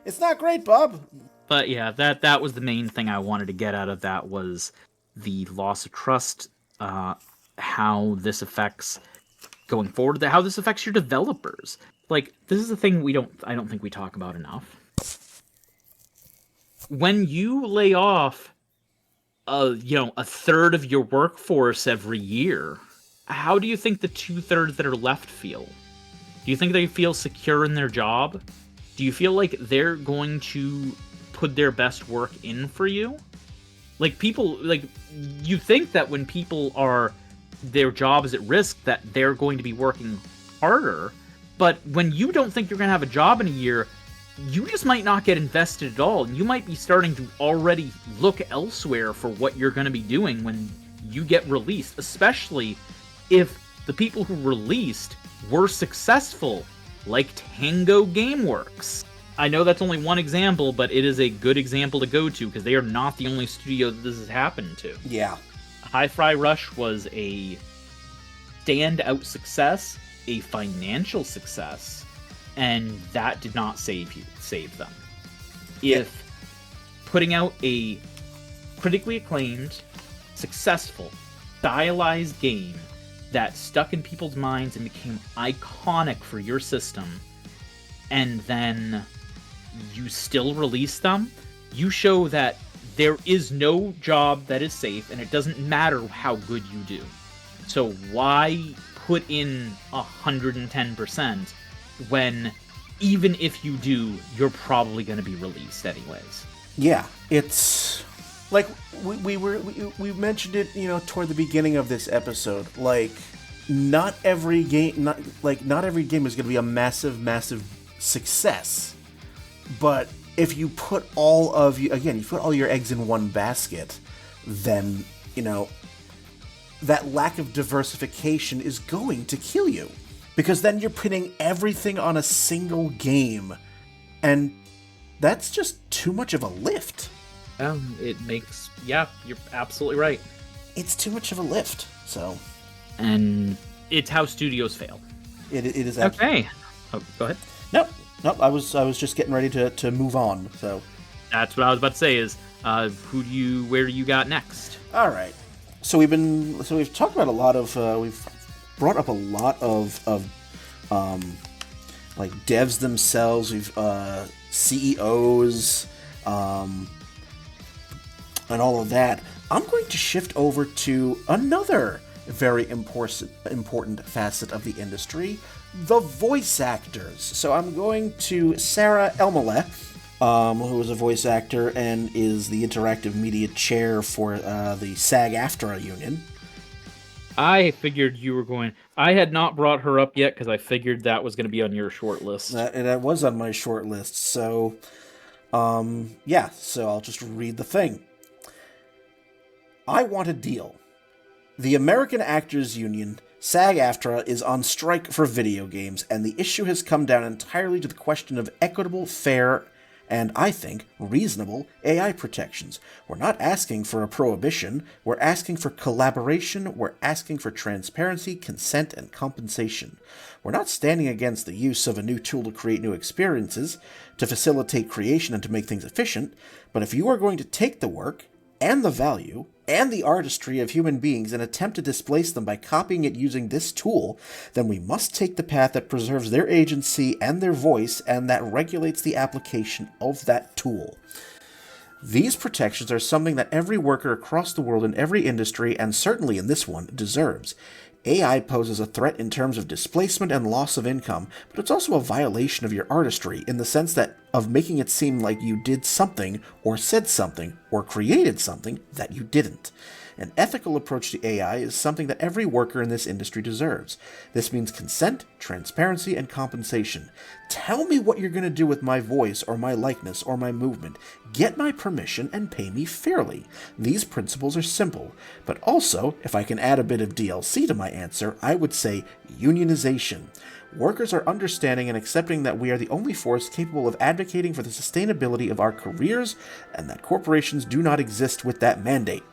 It's not great, Bob. But yeah, that was the main thing I wanted to get out of that, was the loss of trust, how this affects going forward, how this affects your developers. Like, this is the thing I don't think we talk about enough. When you lay off a third of your workforce every year, how do you think the 2/3 that are left feel? Do you think they feel secure in their job? Do you feel like they're going to put their best work in for you? Like, people, like, you think that when their job is at risk, that they're going to be working harder, but when you don't think you're going to have a job in a year, you just might not get invested at all, and you might be starting to already look elsewhere for what you're going to be doing when you get released, especially if the people who released were successful, like Tango Gameworks. I know that's only one example, but it is a good example to go to, because they are not the only studio that this has happened to. Yeah. Hi-Fi Rush was a standout success, a financial success, and that did not save them. If putting out a critically acclaimed, successful, stylized game that stuck in people's minds and became iconic for your system, and then you still release them, you show that there is no job that is safe, and it doesn't matter how good you do. So why put in 110% when, even if you do, you're probably going to be released anyways? Yeah, it's like we mentioned it, toward the beginning of this episode. Like, not every game is going to be a massive success, but if you put you put all your eggs in one basket, then, that lack of diversification is going to kill you. Because then you're putting everything on a single game, and that's just too much of a lift. You're absolutely right. It's too much of a lift, so. And it's how studios fail. It is okay. Oh, go ahead. Nope. I was just getting ready to move on. So that's what I was about to say. Is where do you got next? All right. So we've talked about a lot of we've brought up a lot of like devs themselves. We've CEOs and all of that. I'm going to shift over to another very important facet of the industry, the voice actors. So I'm going to Sarah Elmaleh, who is a voice actor and is the interactive media chair for the SAG-AFTRA union. I figured you were going... I had not brought her up yet because I figured that was going to be on your short list. That was on my short list. So Yeah, so I'll just read the thing. I want a deal. The American Actors Union, SAG-AFTRA, is on strike for video games, and the issue has come down entirely to the question of equitable, fair, and, I think, reasonable AI protections. We're not asking for a prohibition, we're asking for collaboration, we're asking for transparency, consent, and compensation. We're not standing against the use of a new tool to create new experiences, to facilitate creation and to make things efficient, but if you are going to take the work, and the value, and the artistry of human beings and attempt to displace them by copying it using this tool, then we must take the path that preserves their agency and their voice and that regulates the application of that tool. These protections are something that every worker across the world in every industry, and certainly in this one, deserves. AI poses a threat in terms of displacement and loss of income, but it's also a violation of your artistry in the sense that of making it seem like you did something, or said something, or created something that you didn't. An ethical approach to AI is something that every worker in this industry deserves. This means consent, transparency, and compensation. Tell me what you're going to do with my voice, or my likeness, or my movement. Get my permission and pay me fairly. These principles are simple, but also, if I can add a bit of DLC to my answer, I would say unionization. Workers are understanding and accepting that we are the only force capable of advocating for the sustainability of our careers, and that corporations do not exist with that mandate.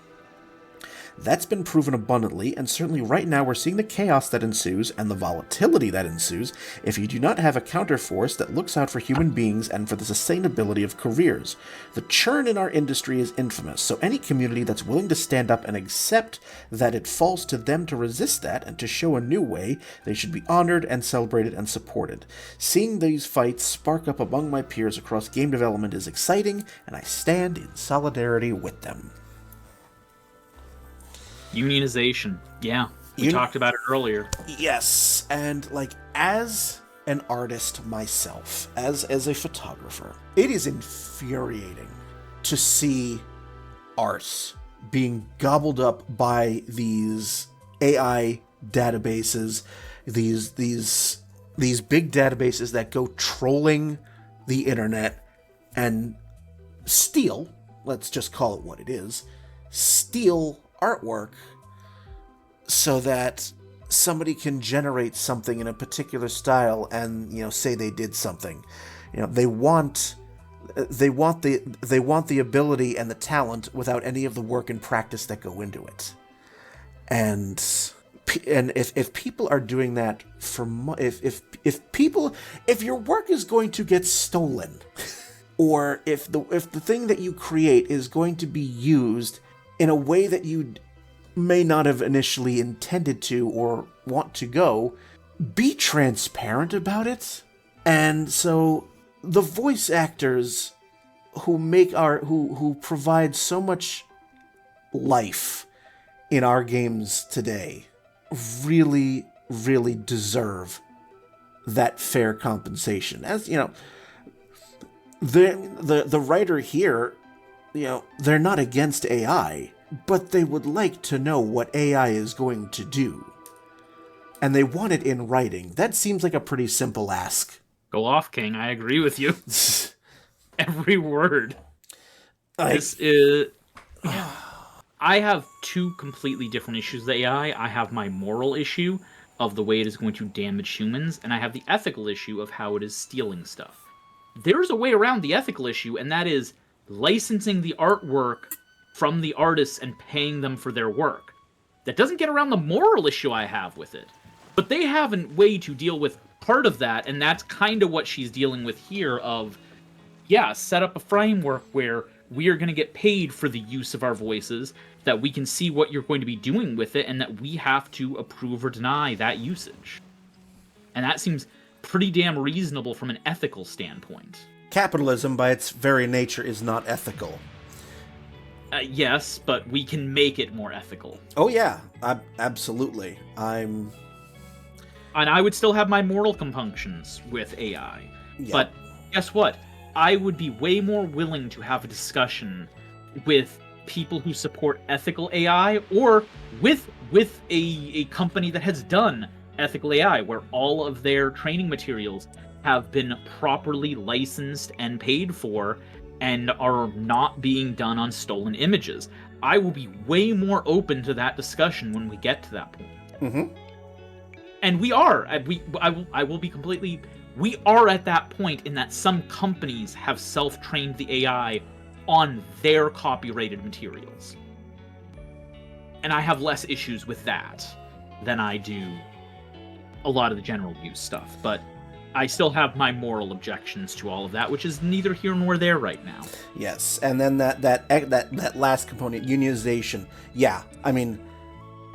That's been proven abundantly, and certainly right now we're seeing the chaos that ensues and the volatility that ensues if you do not have a counterforce that looks out for human beings and for the sustainability of careers. The churn in our industry is infamous, so any community that's willing to stand up and accept that it falls to them to resist that and to show a new way, they should be honored and celebrated and supported. Seeing these fights spark up among my peers across game development is exciting, and I stand in solidarity with them. Unionization. Yeah, we talked about it earlier. Yes, and as an artist myself, as a photographer, it is infuriating to see art being gobbled up by these AI databases, these big databases that go trolling the internet and steal, let's just call it what it is, steal artwork so that somebody can generate something in a particular style and say they did something. They want the ability and the talent without any of the work and practice that go into it. And if people are doing that if your work is going to get stolen or if the thing that you create is going to be used in a way that you may not have initially intended to or want to go, be transparent about it. And so the voice actors who provide so much life in our games today really, really deserve that fair compensation. As the writer here, they're not against AI, but they would like to know what AI is going to do. And they want it in writing. That seems like a pretty simple ask. Go off, King. I agree with you. Every word. This is... I have two completely different issues with AI. I have my moral issue of the way it is going to damage humans, and I have the ethical issue of how it is stealing stuff. There's a way around the ethical issue, and that is licensing the artwork from the artists and paying them for their work. That doesn't get around the moral issue I have with it. But they have a way to deal with part of that, and that's kind of what she's dealing with here of, set up a framework where we are going to get paid for the use of our voices, that we can see what you're going to be doing with it, and that we have to approve or deny that usage. And that seems pretty damn reasonable from an ethical standpoint. Capitalism, by its very nature, is not ethical. Yes, but we can make it more ethical. Oh yeah, absolutely. And I would still have my moral compunctions with AI. Yeah. But guess what? I would be way more willing to have a discussion with people who support ethical AI or with a company that has done ethical AI, where all of their training materials have been properly licensed and paid for, and are not being done on stolen images. I will be way more open to that discussion when we get to that point. Mm-hmm. And we are. I will be completely. We are at that point in that some companies have self-trained the AI on their copyrighted materials. And I have less issues with that than I do a lot of the general use stuff. But I still have my moral objections to all of that, which is neither here nor there right now. Yes, and then that last component, unionization. Yeah, I mean,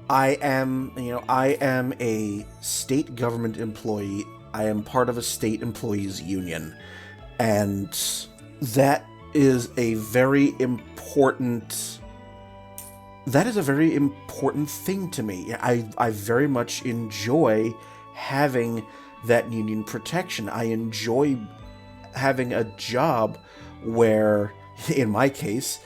I am a state government employee. I am part of a state employees union, and that is a very important. That is a very important thing to me. I very much enjoy having that union protection. I enjoy having a job where, in my case,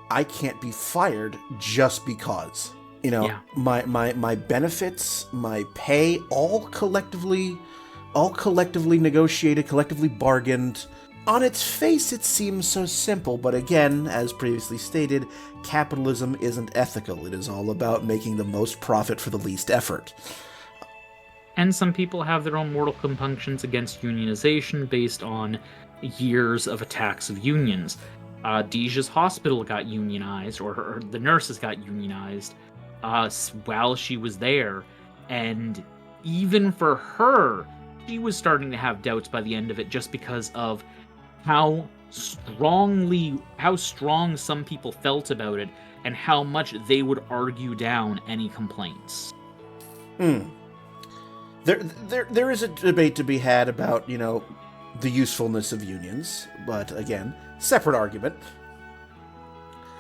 I can't be fired just because. Yeah. My benefits, my pay, all collectively negotiated, collectively bargained. On its face, it seems so simple, but again, as previously stated, capitalism isn't ethical. It is all about making the most profit for the least effort. And some people have their own moral compunctions against unionization based on years of attacks of unions. Deja's hospital got unionized, or the nurses got unionized while she was there. And even for her, she was starting to have doubts by the end of it just because of how strong some people felt about it and how much they would argue down any complaints. There is a debate to be had about, the usefulness of unions, but again, separate argument.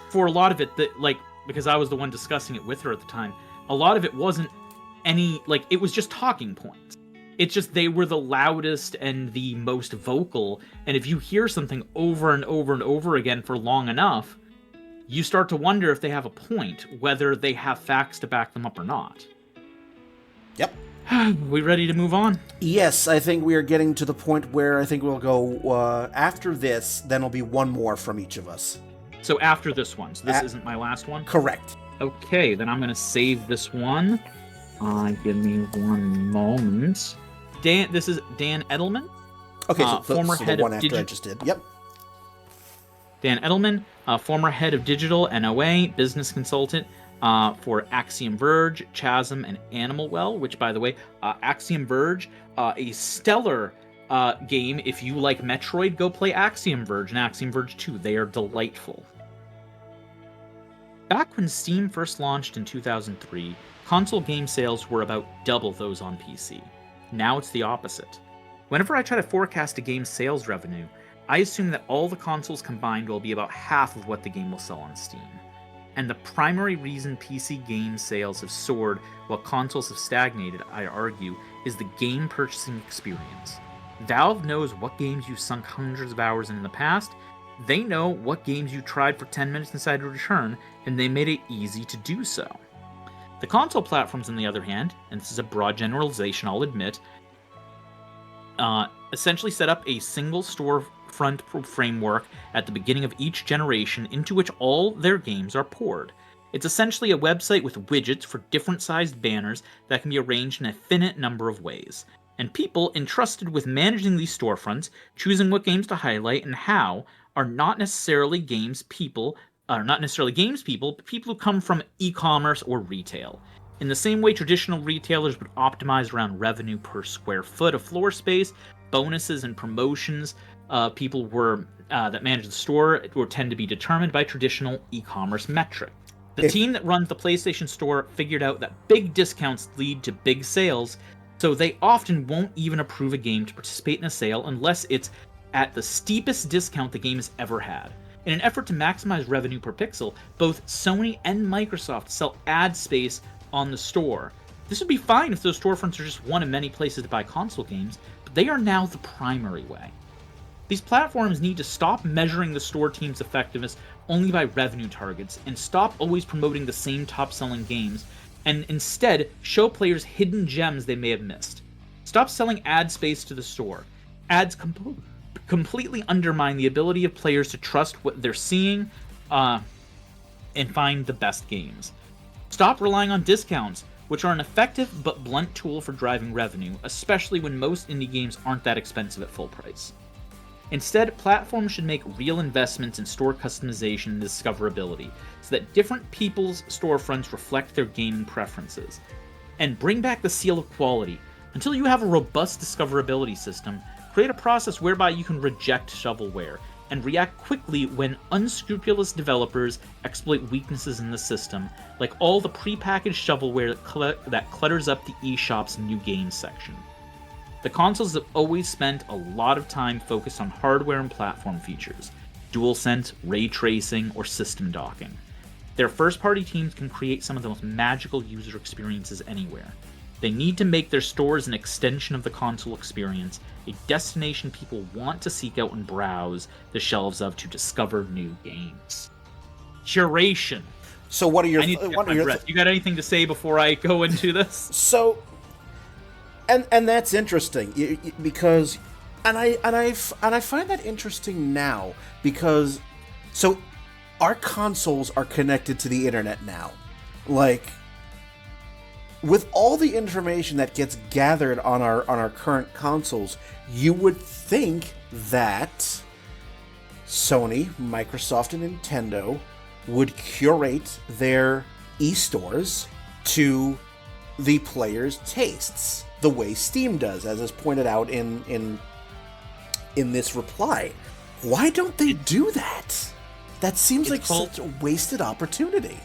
For a lot of it, because I was the one discussing it with her at the time, a lot of it wasn't it was just talking points. It's just they were the loudest and the most vocal, and if you hear something over and over and over again for long enough, you start to wonder if they have a point, whether they have facts to back them up or not. Yep. We ready to move on? Yes, I think we are getting to the point where I think we'll go, after this, then it'll be one more from each of us. So after this one, so this isn't my last one? Correct. Okay, then I'm going to save this one. Give me one moment. This is Dan Edelman. Okay, so former the head one of after I just did. Yep. Dan Edelman, former head of digital NOA, business consultant for Axiom Verge, Chasm, and Animal Well, which, by the way, Axiom Verge, a stellar game. If you like Metroid, go play Axiom Verge and Axiom Verge 2. They are delightful. Back when Steam first launched in 2003, console game sales were about double those on PC. Now it's the opposite. Whenever I try to forecast a game's sales revenue, I assume that all the consoles combined will be about half of what the game will sell on Steam. And the primary reason PC game sales have soared while consoles have stagnated, I argue, is the game purchasing experience. Valve knows what games you've sunk hundreds of hours in the past. They know what games you tried for 10 minutes and decided to return, and they made it easy to do so. The console platforms, on the other hand, and this is a broad generalization, I'll admit, essentially set up a single storefront framework at the beginning of each generation into which all their games are poured. It's essentially a website with widgets for different sized banners that can be arranged in a finite number of ways. And people entrusted with managing these storefronts, choosing what games to highlight and how, are not necessarily games people, but people who come from e-commerce or retail. In the same way traditional retailers would optimize around revenue per square foot of floor space, bonuses and promotions, people that manage the store tend to be determined by traditional e-commerce metrics. The team that runs the PlayStation Store figured out that big discounts lead to big sales, so they often won't even approve a game to participate in a sale unless it's at the steepest discount the game has ever had. In an effort to maximize revenue per pixel, both Sony and Microsoft sell ad space on the store. This would be fine if those storefronts are just one of many places to buy console games, but they are now the primary way. These platforms need to stop measuring the store team's effectiveness only by revenue targets, and stop always promoting the same top-selling games, and instead show players hidden gems they may have missed. Stop selling ad space to the store. Ads completely undermine the ability of players to trust what they're seeing and find the best games. Stop relying on discounts, which are an effective but blunt tool for driving revenue, especially when most indie games aren't that expensive at full price. Instead, platforms should make real investments in store customization and discoverability, so that different people's storefronts reflect their gaming preferences. And bring back the seal of quality. Until you have a robust discoverability system, create a process whereby you can reject shovelware, and react quickly when unscrupulous developers exploit weaknesses in the system, like all the prepackaged shovelware that clutters up the eShop's new games section. The consoles have always spent a lot of time focused on hardware and platform features, DualSense, ray tracing, or system docking. Their first-party teams can create some of the most magical user experiences anywhere. They need to make their stores an extension of the console experience, a destination people want to seek out and browse the shelves of to discover new games. Curation. So what are your... I need to get my breath. You got anything to say before I go into this? So, and that's interesting because, and I find that interesting now because, so our consoles are connected to the internet now, like. With all the information that gets gathered on our current consoles, you would think that Sony, Microsoft, and Nintendo would curate their e-stores to the players' tastes, the way Steam does, as is pointed out in this reply. Why don't they do that? That seems like such a wasted opportunity.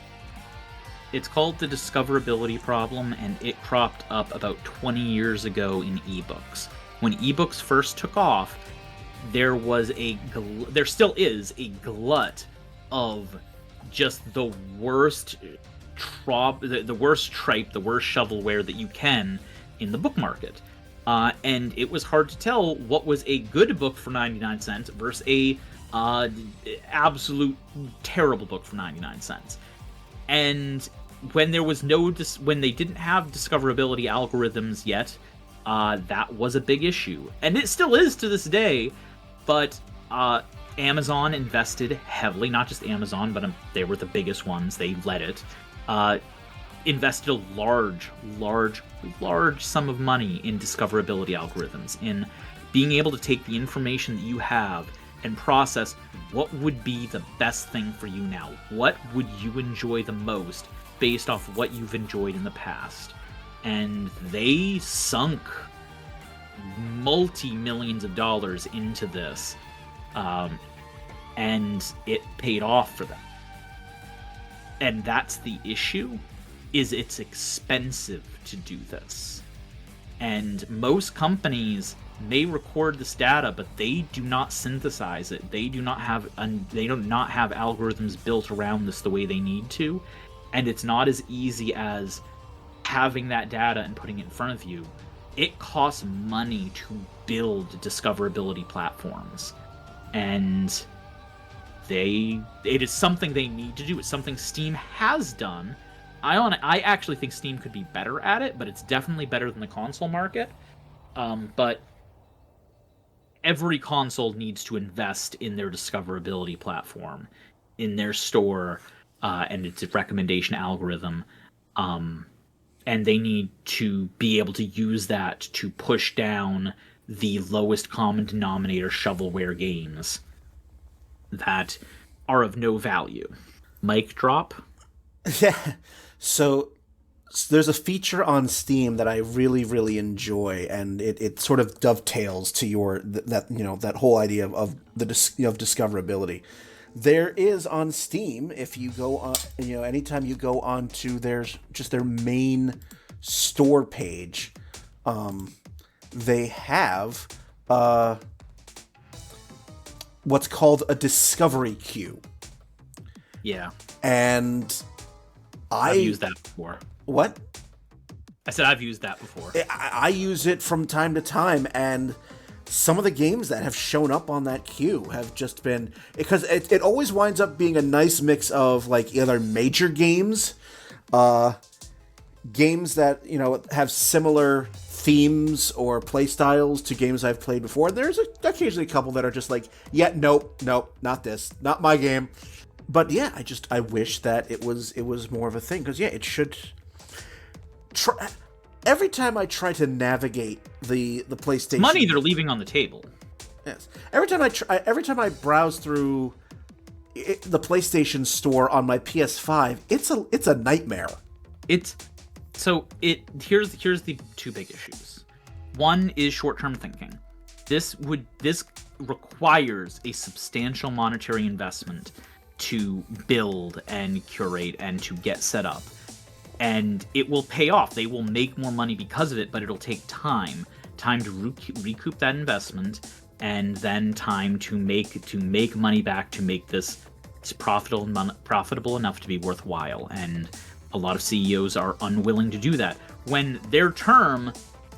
It's called the discoverability problem, and it cropped up about 20 years ago in ebooks. When ebooks first took off, there still is a glut of just the worst the worst tripe, the worst shovelware that you can in the book market. And it was hard to tell what was a good book for 99 cents versus a absolute terrible book for 99 cents. And when there was when they didn't have discoverability algorithms yet, that was a big issue, and it still is to this day. But Amazon invested heavily, not just Amazon, but they were the biggest ones. They led it. Invested a large sum of money in discoverability algorithms, in being able to take the information that you have and process what would be the best thing for you now. What would you enjoy the most based off what you've enjoyed in the past? And they sunk multi-millions of dollars into this, and it paid off for them. And that's the issue, is it's expensive to do this. And most companies may record this data, but they do not synthesize it. They do not have algorithms built around this the way they need to, and it's not as easy as having that data and putting it in front of you. It costs money to build discoverability platforms, and it is something they need to do. It's something Steam has done. I actually think Steam could be better at it, but it's definitely better than the console market. But every console needs to invest in their discoverability platform, in their store, and its recommendation algorithm. And they need to be able to use that to push down the lowest common denominator shovelware games that are of no value. Mic drop? Yeah. So there's a feature on Steam that I really, really enjoy, and it sort of dovetails to that whole idea of discoverability. There is on Steam, if you go on, anytime you go on to their main store page, they have what's called a discovery queue. Yeah. And I've used that before. What? I said I've used that before. I use it from time to time, and some of the games that have shown up on that queue have just been, because it always winds up being a nice mix of like either major games, games that have similar themes or play styles to games I've played before. There's occasionally a couple that are just like, yeah, nope, not this, not my game. But yeah, I wish that it was more of a thing, because yeah, it should. Every time I try to navigate the PlayStation, money they're leaving on the table. Yes. Every time I browse through the PlayStation Store on my PS5, it's a nightmare. Here's the two big issues. One is short-term thinking. This requires a substantial monetary investment to build and curate and to get set up. And it will pay off. They will make more money because of it, but it'll take time to recoup that investment, and then time to make money back, to make this profitable enough to be worthwhile. And a lot of CEOs are unwilling to do that. When their term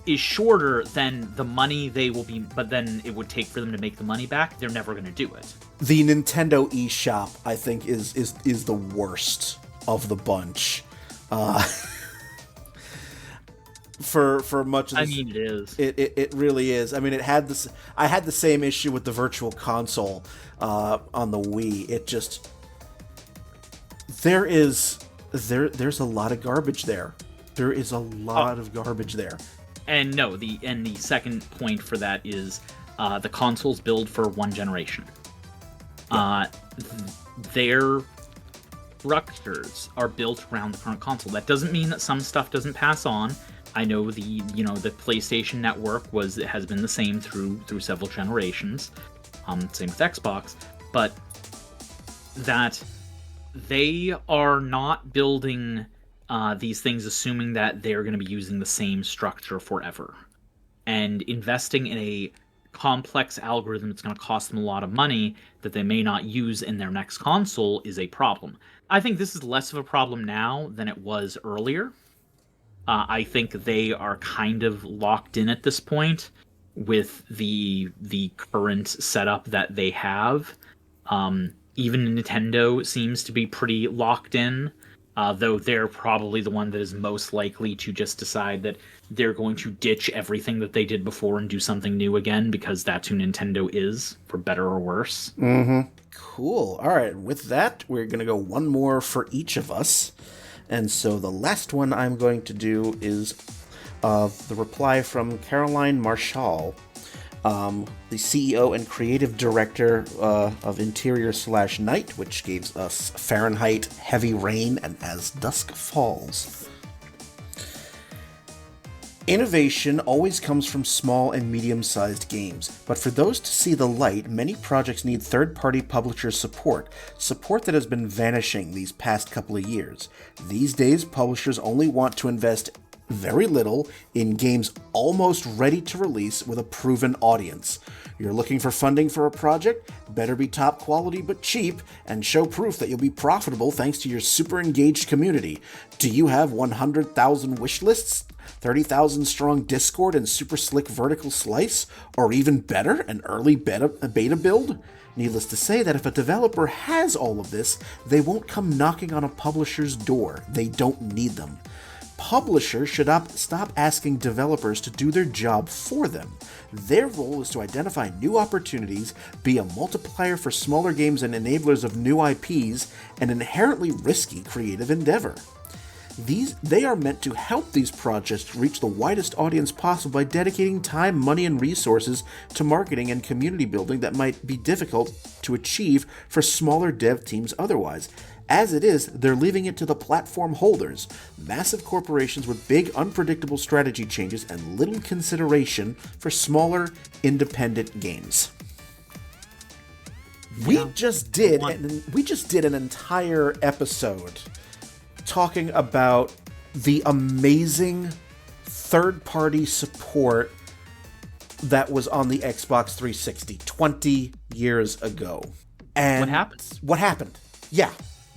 is shorter than the money they will be, but then it would take for them to make the money back, they're never going to do it. The Nintendo eShop, I think, is the worst of the bunch. For much of this, I mean, it is. It really is. I mean, it had this. I had the same issue with the Virtual Console on the Wii. It just there's a lot of garbage there. There is a lot of garbage there. And no, the second point for that is the consoles build for one generation. Yeah. Their structures are built around the current console. That doesn't mean that some stuff doesn't pass on. I know the PlayStation Network has been the same through several generations. Same with Xbox, but that they are not building these things assuming that they're going to be using the same structure forever. And investing in a complex algorithm that's going to cost them a lot of money that they may not use in their next console is a problem. I think this is less of a problem now than it was earlier. I think they are kind of locked in at this point with the current setup that they have. Even Nintendo seems to be pretty locked in, though they're probably the one that is most likely to just decide that they're going to ditch everything that they did before and do something new again, because that's who Nintendo is, for better or worse. Mm-hmm. Cool. All right. With that, we're going to go one more for each of us. And so the last one I'm going to do is the reply from Caroline Marshall, the CEO and creative director of Interior/Night, which gave us Fahrenheit, Heavy Rain, and As Dusk Falls. Innovation always comes from small and medium-sized games, but for those to see the light, many projects need third-party publisher support that has been vanishing these past couple of years. These days, publishers only want to invest very little in games almost ready to release with a proven audience. You're looking for funding for a project? Better be top quality but cheap, and show proof that you'll be profitable thanks to your super engaged community. Do you have 100,000 wish lists? 30,000 strong Discord and super slick vertical slice? Or even better, an early beta build? Needless to say that if a developer has all of this, they won't come knocking on a publisher's door. They don't need them. Publishers should stop asking developers to do their job for them. Their role is to identify new opportunities, be a multiplier for smaller games and enablers of new IPs, an inherently risky creative endeavor. They are meant to help these projects reach the widest audience possible by dedicating time, money, and resources to marketing and community building that might be difficult to achieve for smaller dev teams otherwise. As it is, they're leaving it to the platform holders, massive corporations with big, unpredictable strategy changes and little consideration for smaller, independent games. We just did an entire episode talking about the amazing third-party support that was on the Xbox 360 20 years ago. And what happened? Yeah.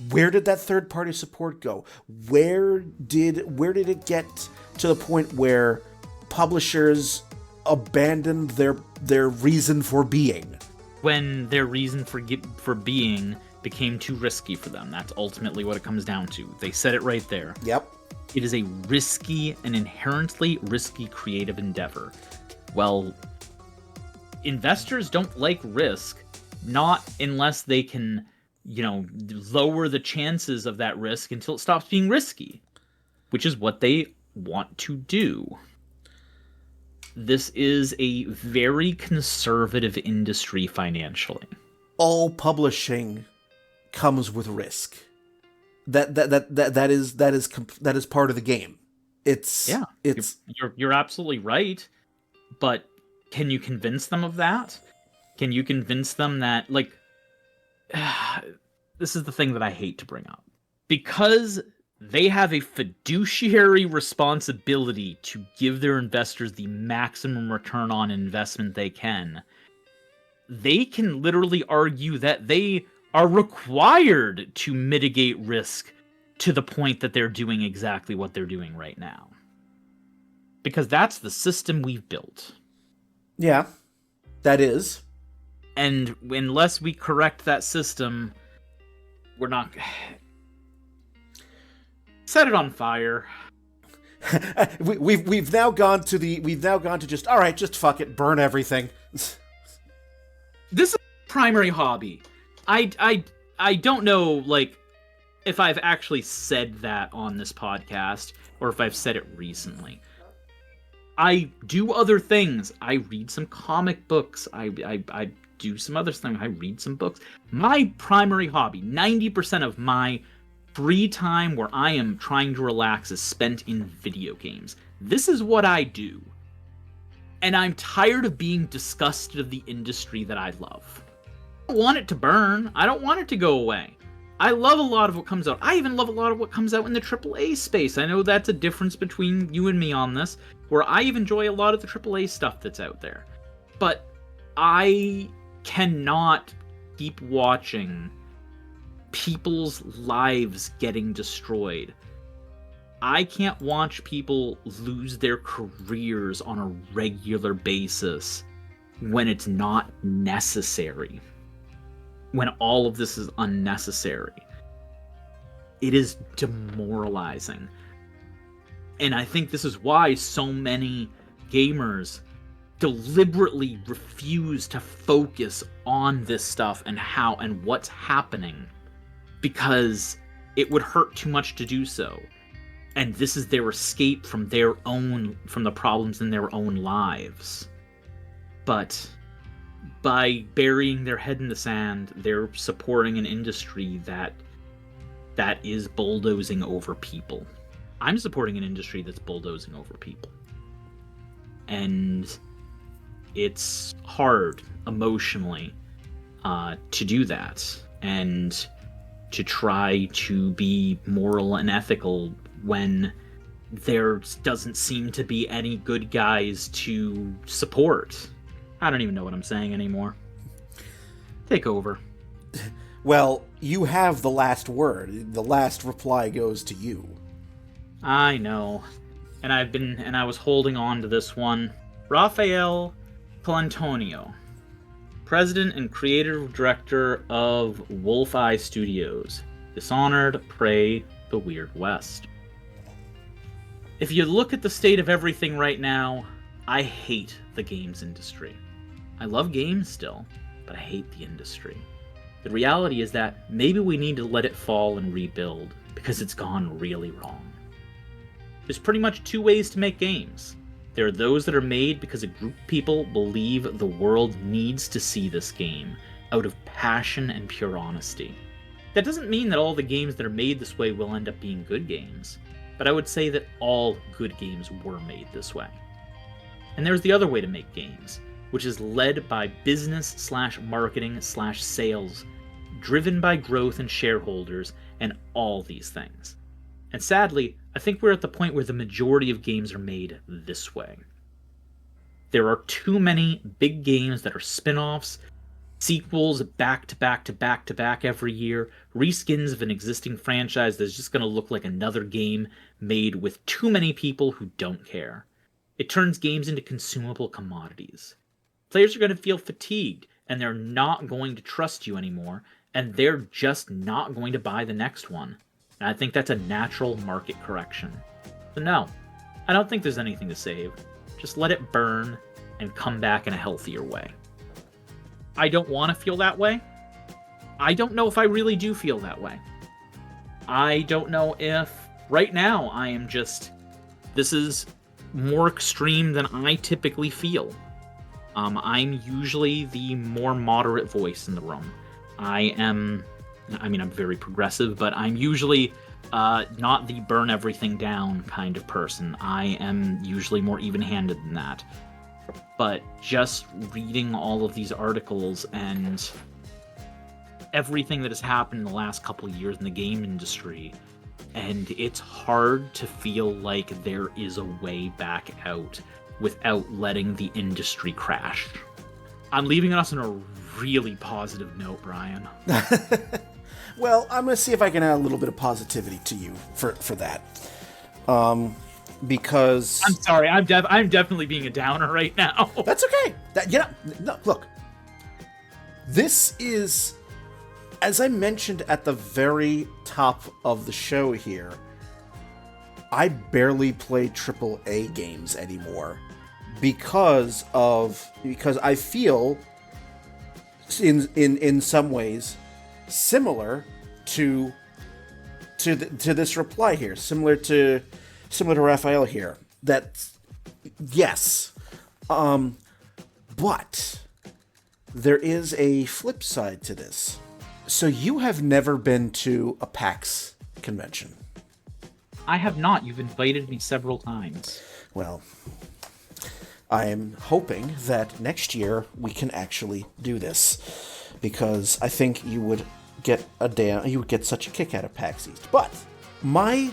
Where did that third-party support go? Where did it get to the point where publishers abandoned their reason for being? When their reason for being became too risky for them. That's ultimately what it comes down to. They said it right there. Yep. It is a risky, an inherently risky creative endeavor. Well, investors don't like risk, not unless they can, lower the chances of that risk until it stops being risky, which is what they want to do. This is a very conservative industry financially. All publishing comes with risk. That is part of the game. It's You're absolutely right, but can you convince them of that? Can you convince them that, like, this is the thing that I hate to bring up, because they have a fiduciary responsibility to give their investors the maximum return on investment they can. They can literally argue that they are required to mitigate risk to the point that they're doing exactly what they're doing right now. Because that's the system we've built. Yeah, that is. And unless we correct that system, we're not... Set it on fire. we've now gone to just, all right, just fuck it, burn everything. This is a primary hobby. I don't know, like, if I've actually said that on this podcast, or if I've said it recently. I do other things. I read some comic books. I do some other things. I read some books. My primary hobby, 90% of my free time where I am trying to relax, is spent in video games. This is what I do. And I'm tired of being disgusted of the industry that I love. I don't want it to burn. I don't want it to go away. I love a lot of what comes out. I even love a lot of what comes out in the AAA space. I know that's a difference between you and me on this, where I even enjoy a lot of the AAA stuff that's out there. But I cannot keep watching people's lives getting destroyed. I can't watch people lose their careers on a regular basis when it's not necessary. When all of this is unnecessary. It is demoralizing. And I think this is why so many gamers deliberately refuse to focus on this stuff and how and what's happening, because it would hurt too much to do so. And this is their escape from from the problems in their own lives. But by burying their head in the sand, they're supporting an industry that is bulldozing over people. I'm supporting an industry that's bulldozing over people. And it's hard emotionally to do that, and to try to be moral and ethical when there doesn't seem to be any good guys to support. I don't even know what I'm saying anymore. Take over. Well, you have the last word. The last reply goes to you. I know. And I was holding on to this one. Rafael Colantonio, President and Creative Director of Wolf Eye Studios. Dishonored, Prey, The Weird West. If you look at the state of everything right now, I hate the games industry. I love games still, but I hate the industry. The reality is that maybe we need to let it fall and rebuild, because it's gone really wrong. There's pretty much two ways to make games. There are those that are made because a group of people believe the world needs to see this game, out of passion and pure honesty. That doesn't mean that all the games that are made this way will end up being good games, but I would say that all good games were made this way. And there's the other way to make games, which is led by business/marketing/sales, driven by growth and shareholders, and all these things. And sadly, I think we're at the point where the majority of games are made this way. There are too many big games that are spin-offs, sequels back to back to back to back every year, reskins of an existing franchise that's just going to look like another game made with too many people who don't care. It turns games into consumable commodities. Players are going to feel fatigued, and they're not going to trust you anymore, and they're just not going to buy the next one. And I think that's a natural market correction. So no, I don't think there's anything to save. Just let it burn and come back in a healthier way. I don't want to feel that way. I don't know if I really do feel that way. I don't know if right now I am just... This is more extreme than I typically feel. I'm usually the more moderate voice in the room. I'm very progressive, but I'm usually not the burn everything down kind of person. I am usually more even-handed than that. But just reading all of these articles and everything that has happened in the last couple of years in the game industry, and it's hard to feel like there is a way back out without letting the industry crash. I'm leaving us on a really positive note, Brian. Well, I'm going to see if I can add a little bit of positivity to you for that. Because... I'm sorry, I'm definitely being a downer right now. That's okay. No, look. This is... As I mentioned at the very top of the show here, I barely play AAA games anymore because I feel in some ways similar to this reply here, similar to Raphael here. That yes, but there is a flip side to this. So you have never been to a PAX convention? I have not. You've invited me several times. Well, I am hoping that next year we can actually do this, because I think you would get such a kick out of PAX East. But my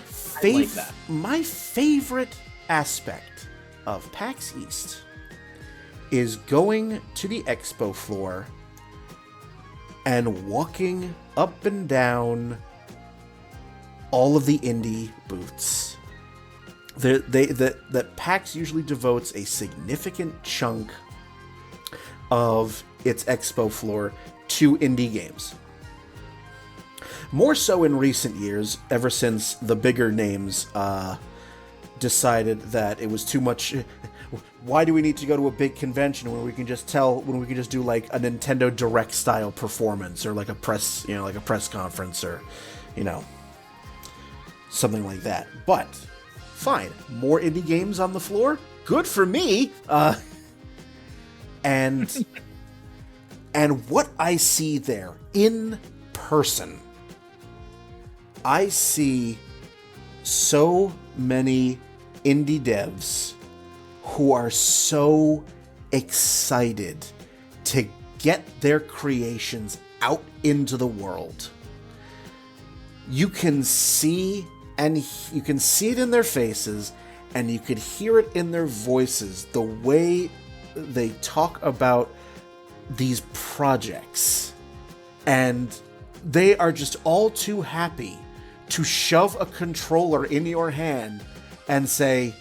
favorite aspect of PAX East is going to the expo floor and walking up and down all of the indie booths. That PAX usually devotes a significant chunk of its expo floor to indie games. More so in recent years, ever since the bigger names decided that it was too much. Why do we need to go to a big convention when we can just do like a Nintendo Direct style performance, or like a press conference, or something like that? But fine, more indie games on the floor. Good for me. And what I see there in person, I see so many indie devs who are so excited to get their creations out into the world. You can see it in their faces, and you could hear it in their voices, the way they talk about these projects. And they are just all too happy to shove a controller in your hand and say,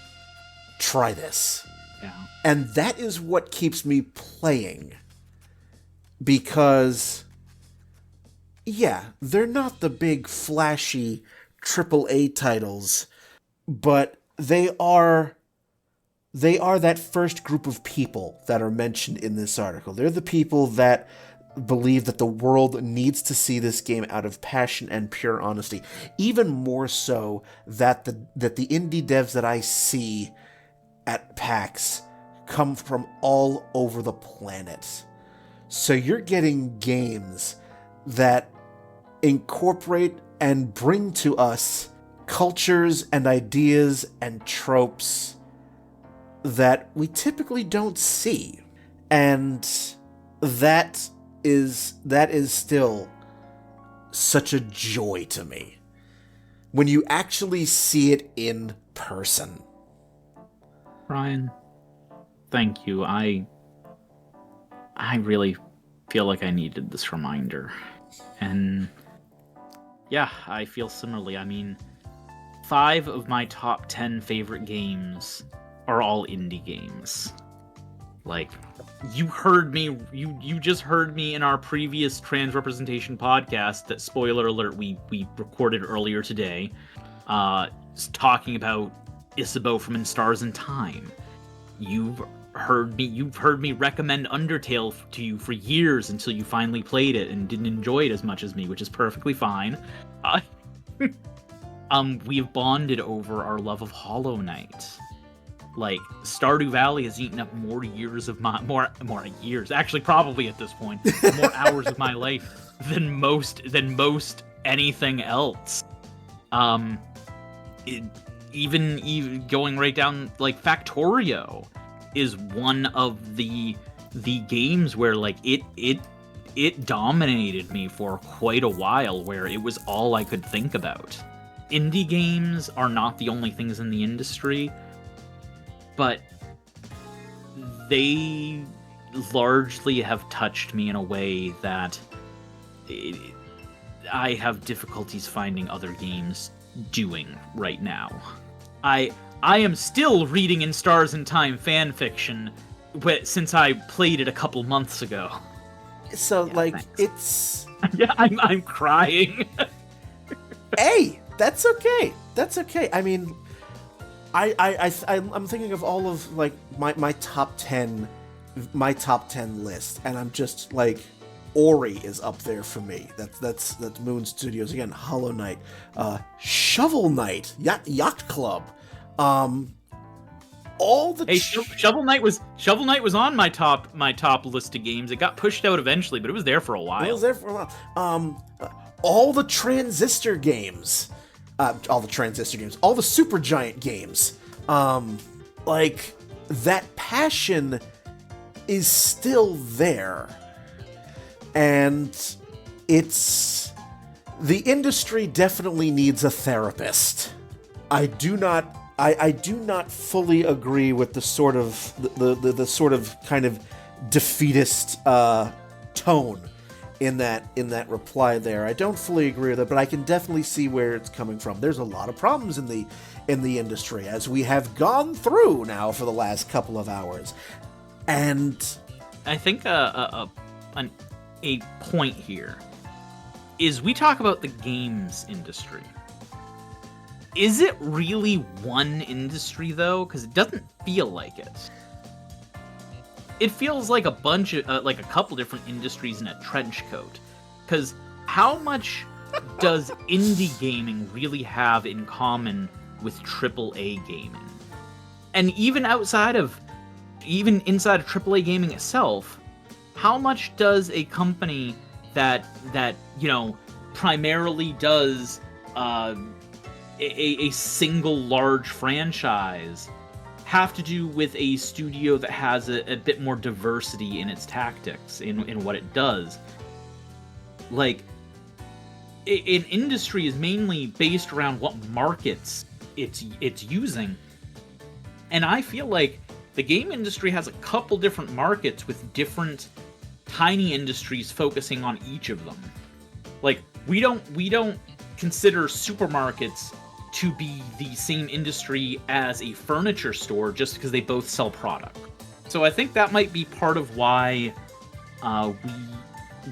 try this. Yeah. And that is what keeps me playing. Because, yeah, they're not the big flashy AAA titles, but they are that first group of people that are mentioned in this article. They're the people that believe that the world needs to see this game out of passion and pure honesty. Even more so that the indie devs that I see at PAX come from all over the planet. So you're getting games that incorporate and bring to us cultures and ideas and tropes that we typically don't see. And that is still such a joy to me when you actually see it in person. Ryan, thank you. I really feel like I needed this reminder. And yeah, I feel similarly. I mean, 5 of my top 10 favorite games are all indie games. Like, you heard me, you just heard me in our previous trans representation podcast that, spoiler alert, we recorded earlier today, talking about Isabeau from In Stars and Time. You've heard me recommend Undertale to you for years until you finally played it and didn't enjoy it as much as me, which is perfectly fine. We have bonded over our love of Hollow Knight. Like, Stardew Valley has eaten up more years of my more years, actually probably at this point, more hours of my life than most anything else. Even going right down, like, Factorio is one of the games where, like, it dominated me for quite a while, where it was all I could think about. Indie games are not the only things in the industry, but they largely have touched me in a way that I have difficulties finding other games doing right now. I am still reading In Stars and Time fanfiction since I played it a couple months ago. So, Yeah, like, thanks. it's... Yeah, I'm crying. Hey, that's okay. That's okay. I mean, I'm thinking of all of, like, my top 10 list, and I'm just like, Ori is up there for me. That's Moon Studios again. Hollow Knight, Shovel Knight, Yacht Club, all the Shovel Knight was on my top list of games. It got pushed out eventually, but it was there for a while. All the Transistor games, all the Supergiant games. Like, that passion is still there, and the industry definitely needs a therapist. I do not fully agree with the sort of the sort of kind of defeatist tone in that reply there. I don't fully agree with it, but I can definitely see where it's coming from. There's a lot of problems in the industry, as we have gone through now for the last couple of hours. And I think a point here is, we talk about the games industry. Is it really one industry, though? Because it doesn't feel like it. It feels like a bunch of, like a couple different industries in a trench coat. Because how much does indie gaming really have in common with AAA gaming? And even inside of AAA gaming itself, how much does a company that primarily does a single large franchise have to do with a studio that has a bit more diversity in its tactics, in what it does? Like, an industry is mainly based around what markets it's using. And I feel like the game industry has a couple different markets with different tiny industries focusing on each of them. Like, we don't consider supermarkets to be the same industry as a furniture store just because they both sell product. So I think that might be part of why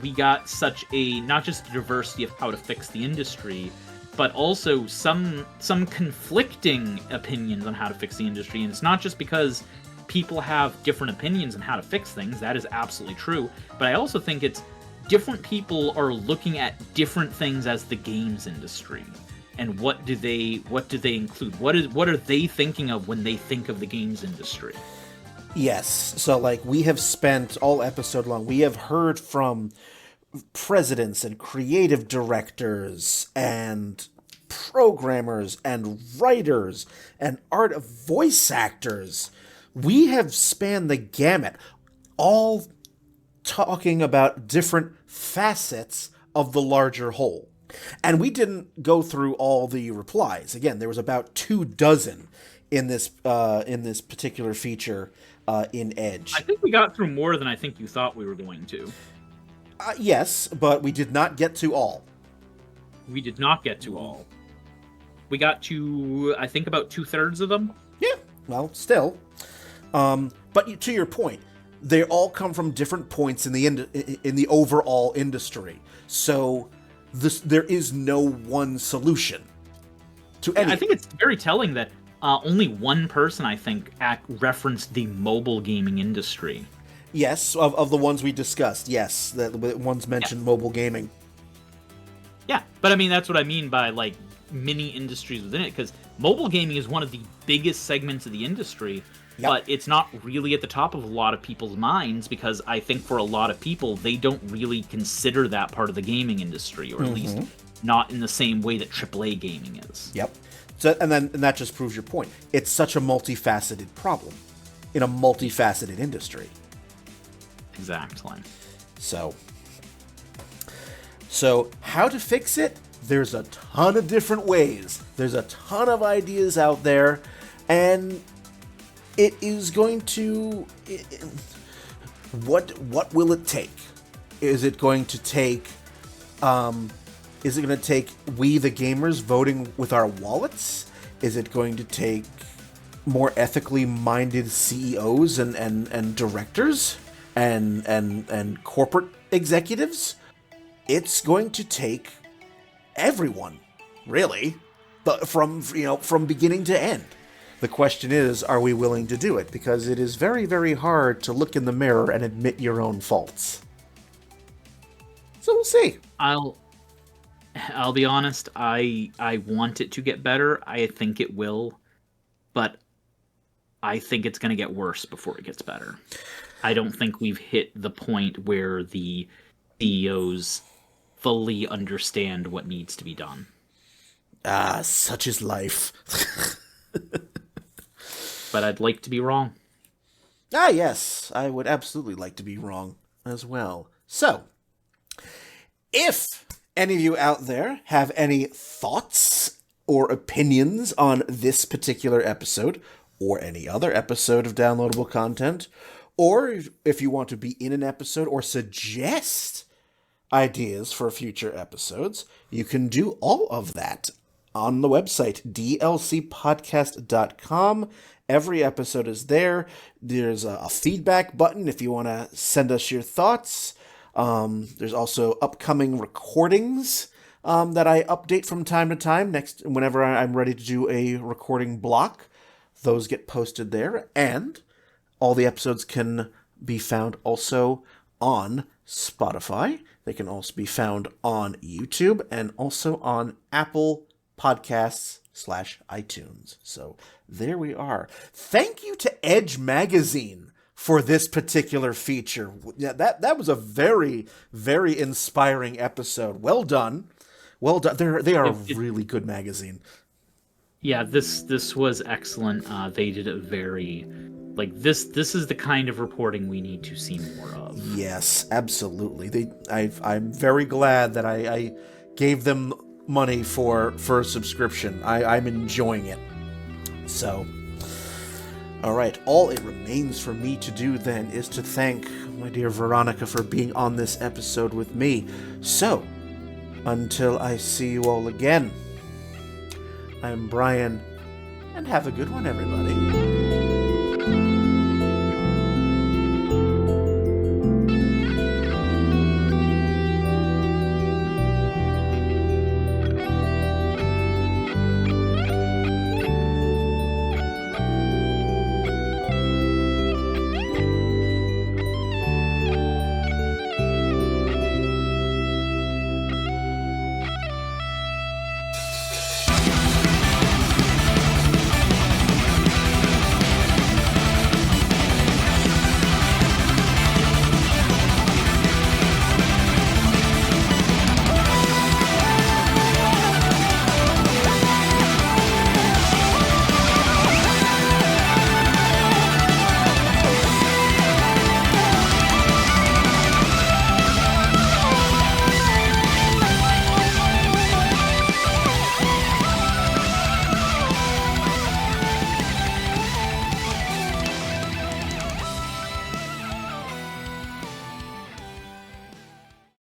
we got such a, not just a diversity of how to fix the industry, but also some conflicting opinions on how to fix the industry. And it's not just because people have different opinions on how to fix things. That is absolutely true. But I also think it's different people are looking at different things as the games industry. And what do they include? What are they thinking of when they think of the games industry? yes, so, like, we have spent all episode long, we have heard from presidents and creative directors and programmers and writers and voice actors. We have spanned the gamut, all talking about different facets of the larger whole. And we didn't go through all the replies. Again, there was about 24 in this particular feature in Edge. I think we got through more than I think you thought we were going to. Yes, but we did not get to all. We did not get to all. We got to, I think, about 2/3 of them. Yeah, well, still. But to your point, they all come from different points in the overall industry. So there is no one solution to any. I think it's very telling that only one person, I think, referenced the mobile gaming industry. Yes, of the ones we discussed, yes, the ones mentioned mobile gaming. Yeah, but I mean, that's what I mean by, like, mini industries within it, because mobile gaming is one of the biggest segments of the industry, but it's not really at the top of a lot of people's minds, because I think for a lot of people, they don't really consider that part of the gaming industry, or at least not in the same way that AAA gaming is. Yep. So, and that just proves your point. It's such a multifaceted problem in a multifaceted industry. Exactly. So how to fix it? There's a ton of different ways. There's a ton of ideas out there, and it is going to... What will it take? Is it going to take... is it going to take we the gamers voting with our wallets? Is it going to take more ethically minded CEOs and directors and corporate executives? It's going to take everyone, really, but from beginning to end. The question is, are we willing to do it? Because it is very, very hard to look in the mirror and admit your own faults. So we'll see. I'll be honest, I want it to get better. I think it will, but I think it's going to get worse before it gets better. I don't think we've hit the point where the CEOs fully understand what needs to be done. Such is life. But I'd like to be wrong. Yes, I would absolutely like to be wrong as well. So, if any of you out there have any thoughts or opinions on this particular episode, or any other episode of downloadable content, or if you want to be in an episode or suggest ideas for future episodes, you can do all of that on the website, dlcpodcast.com. Every episode is there. There's a feedback button if you want to send us your thoughts. There's also upcoming recordings that I update from time to time. Whenever I'm ready to do a recording block, those get posted there. And all the episodes can be found also on Spotify. They can also be found on YouTube and also on Apple Podcasts /iTunes. So there we are. Thank you to Edge Magazine for this particular feature. Yeah, that was a very, very inspiring episode. Well done. Well done. They are a really good magazine. Yeah, this was excellent. They did it very... Like, this is the kind of reporting we need to see more of. Yes, absolutely. I'm very glad that I gave them money for a subscription. I'm enjoying it. So, all right. All it remains for me to do then is to thank my dear Veronica for being on this episode with me. So, until I see you all again, I'm Brian, and have a good one, everybody.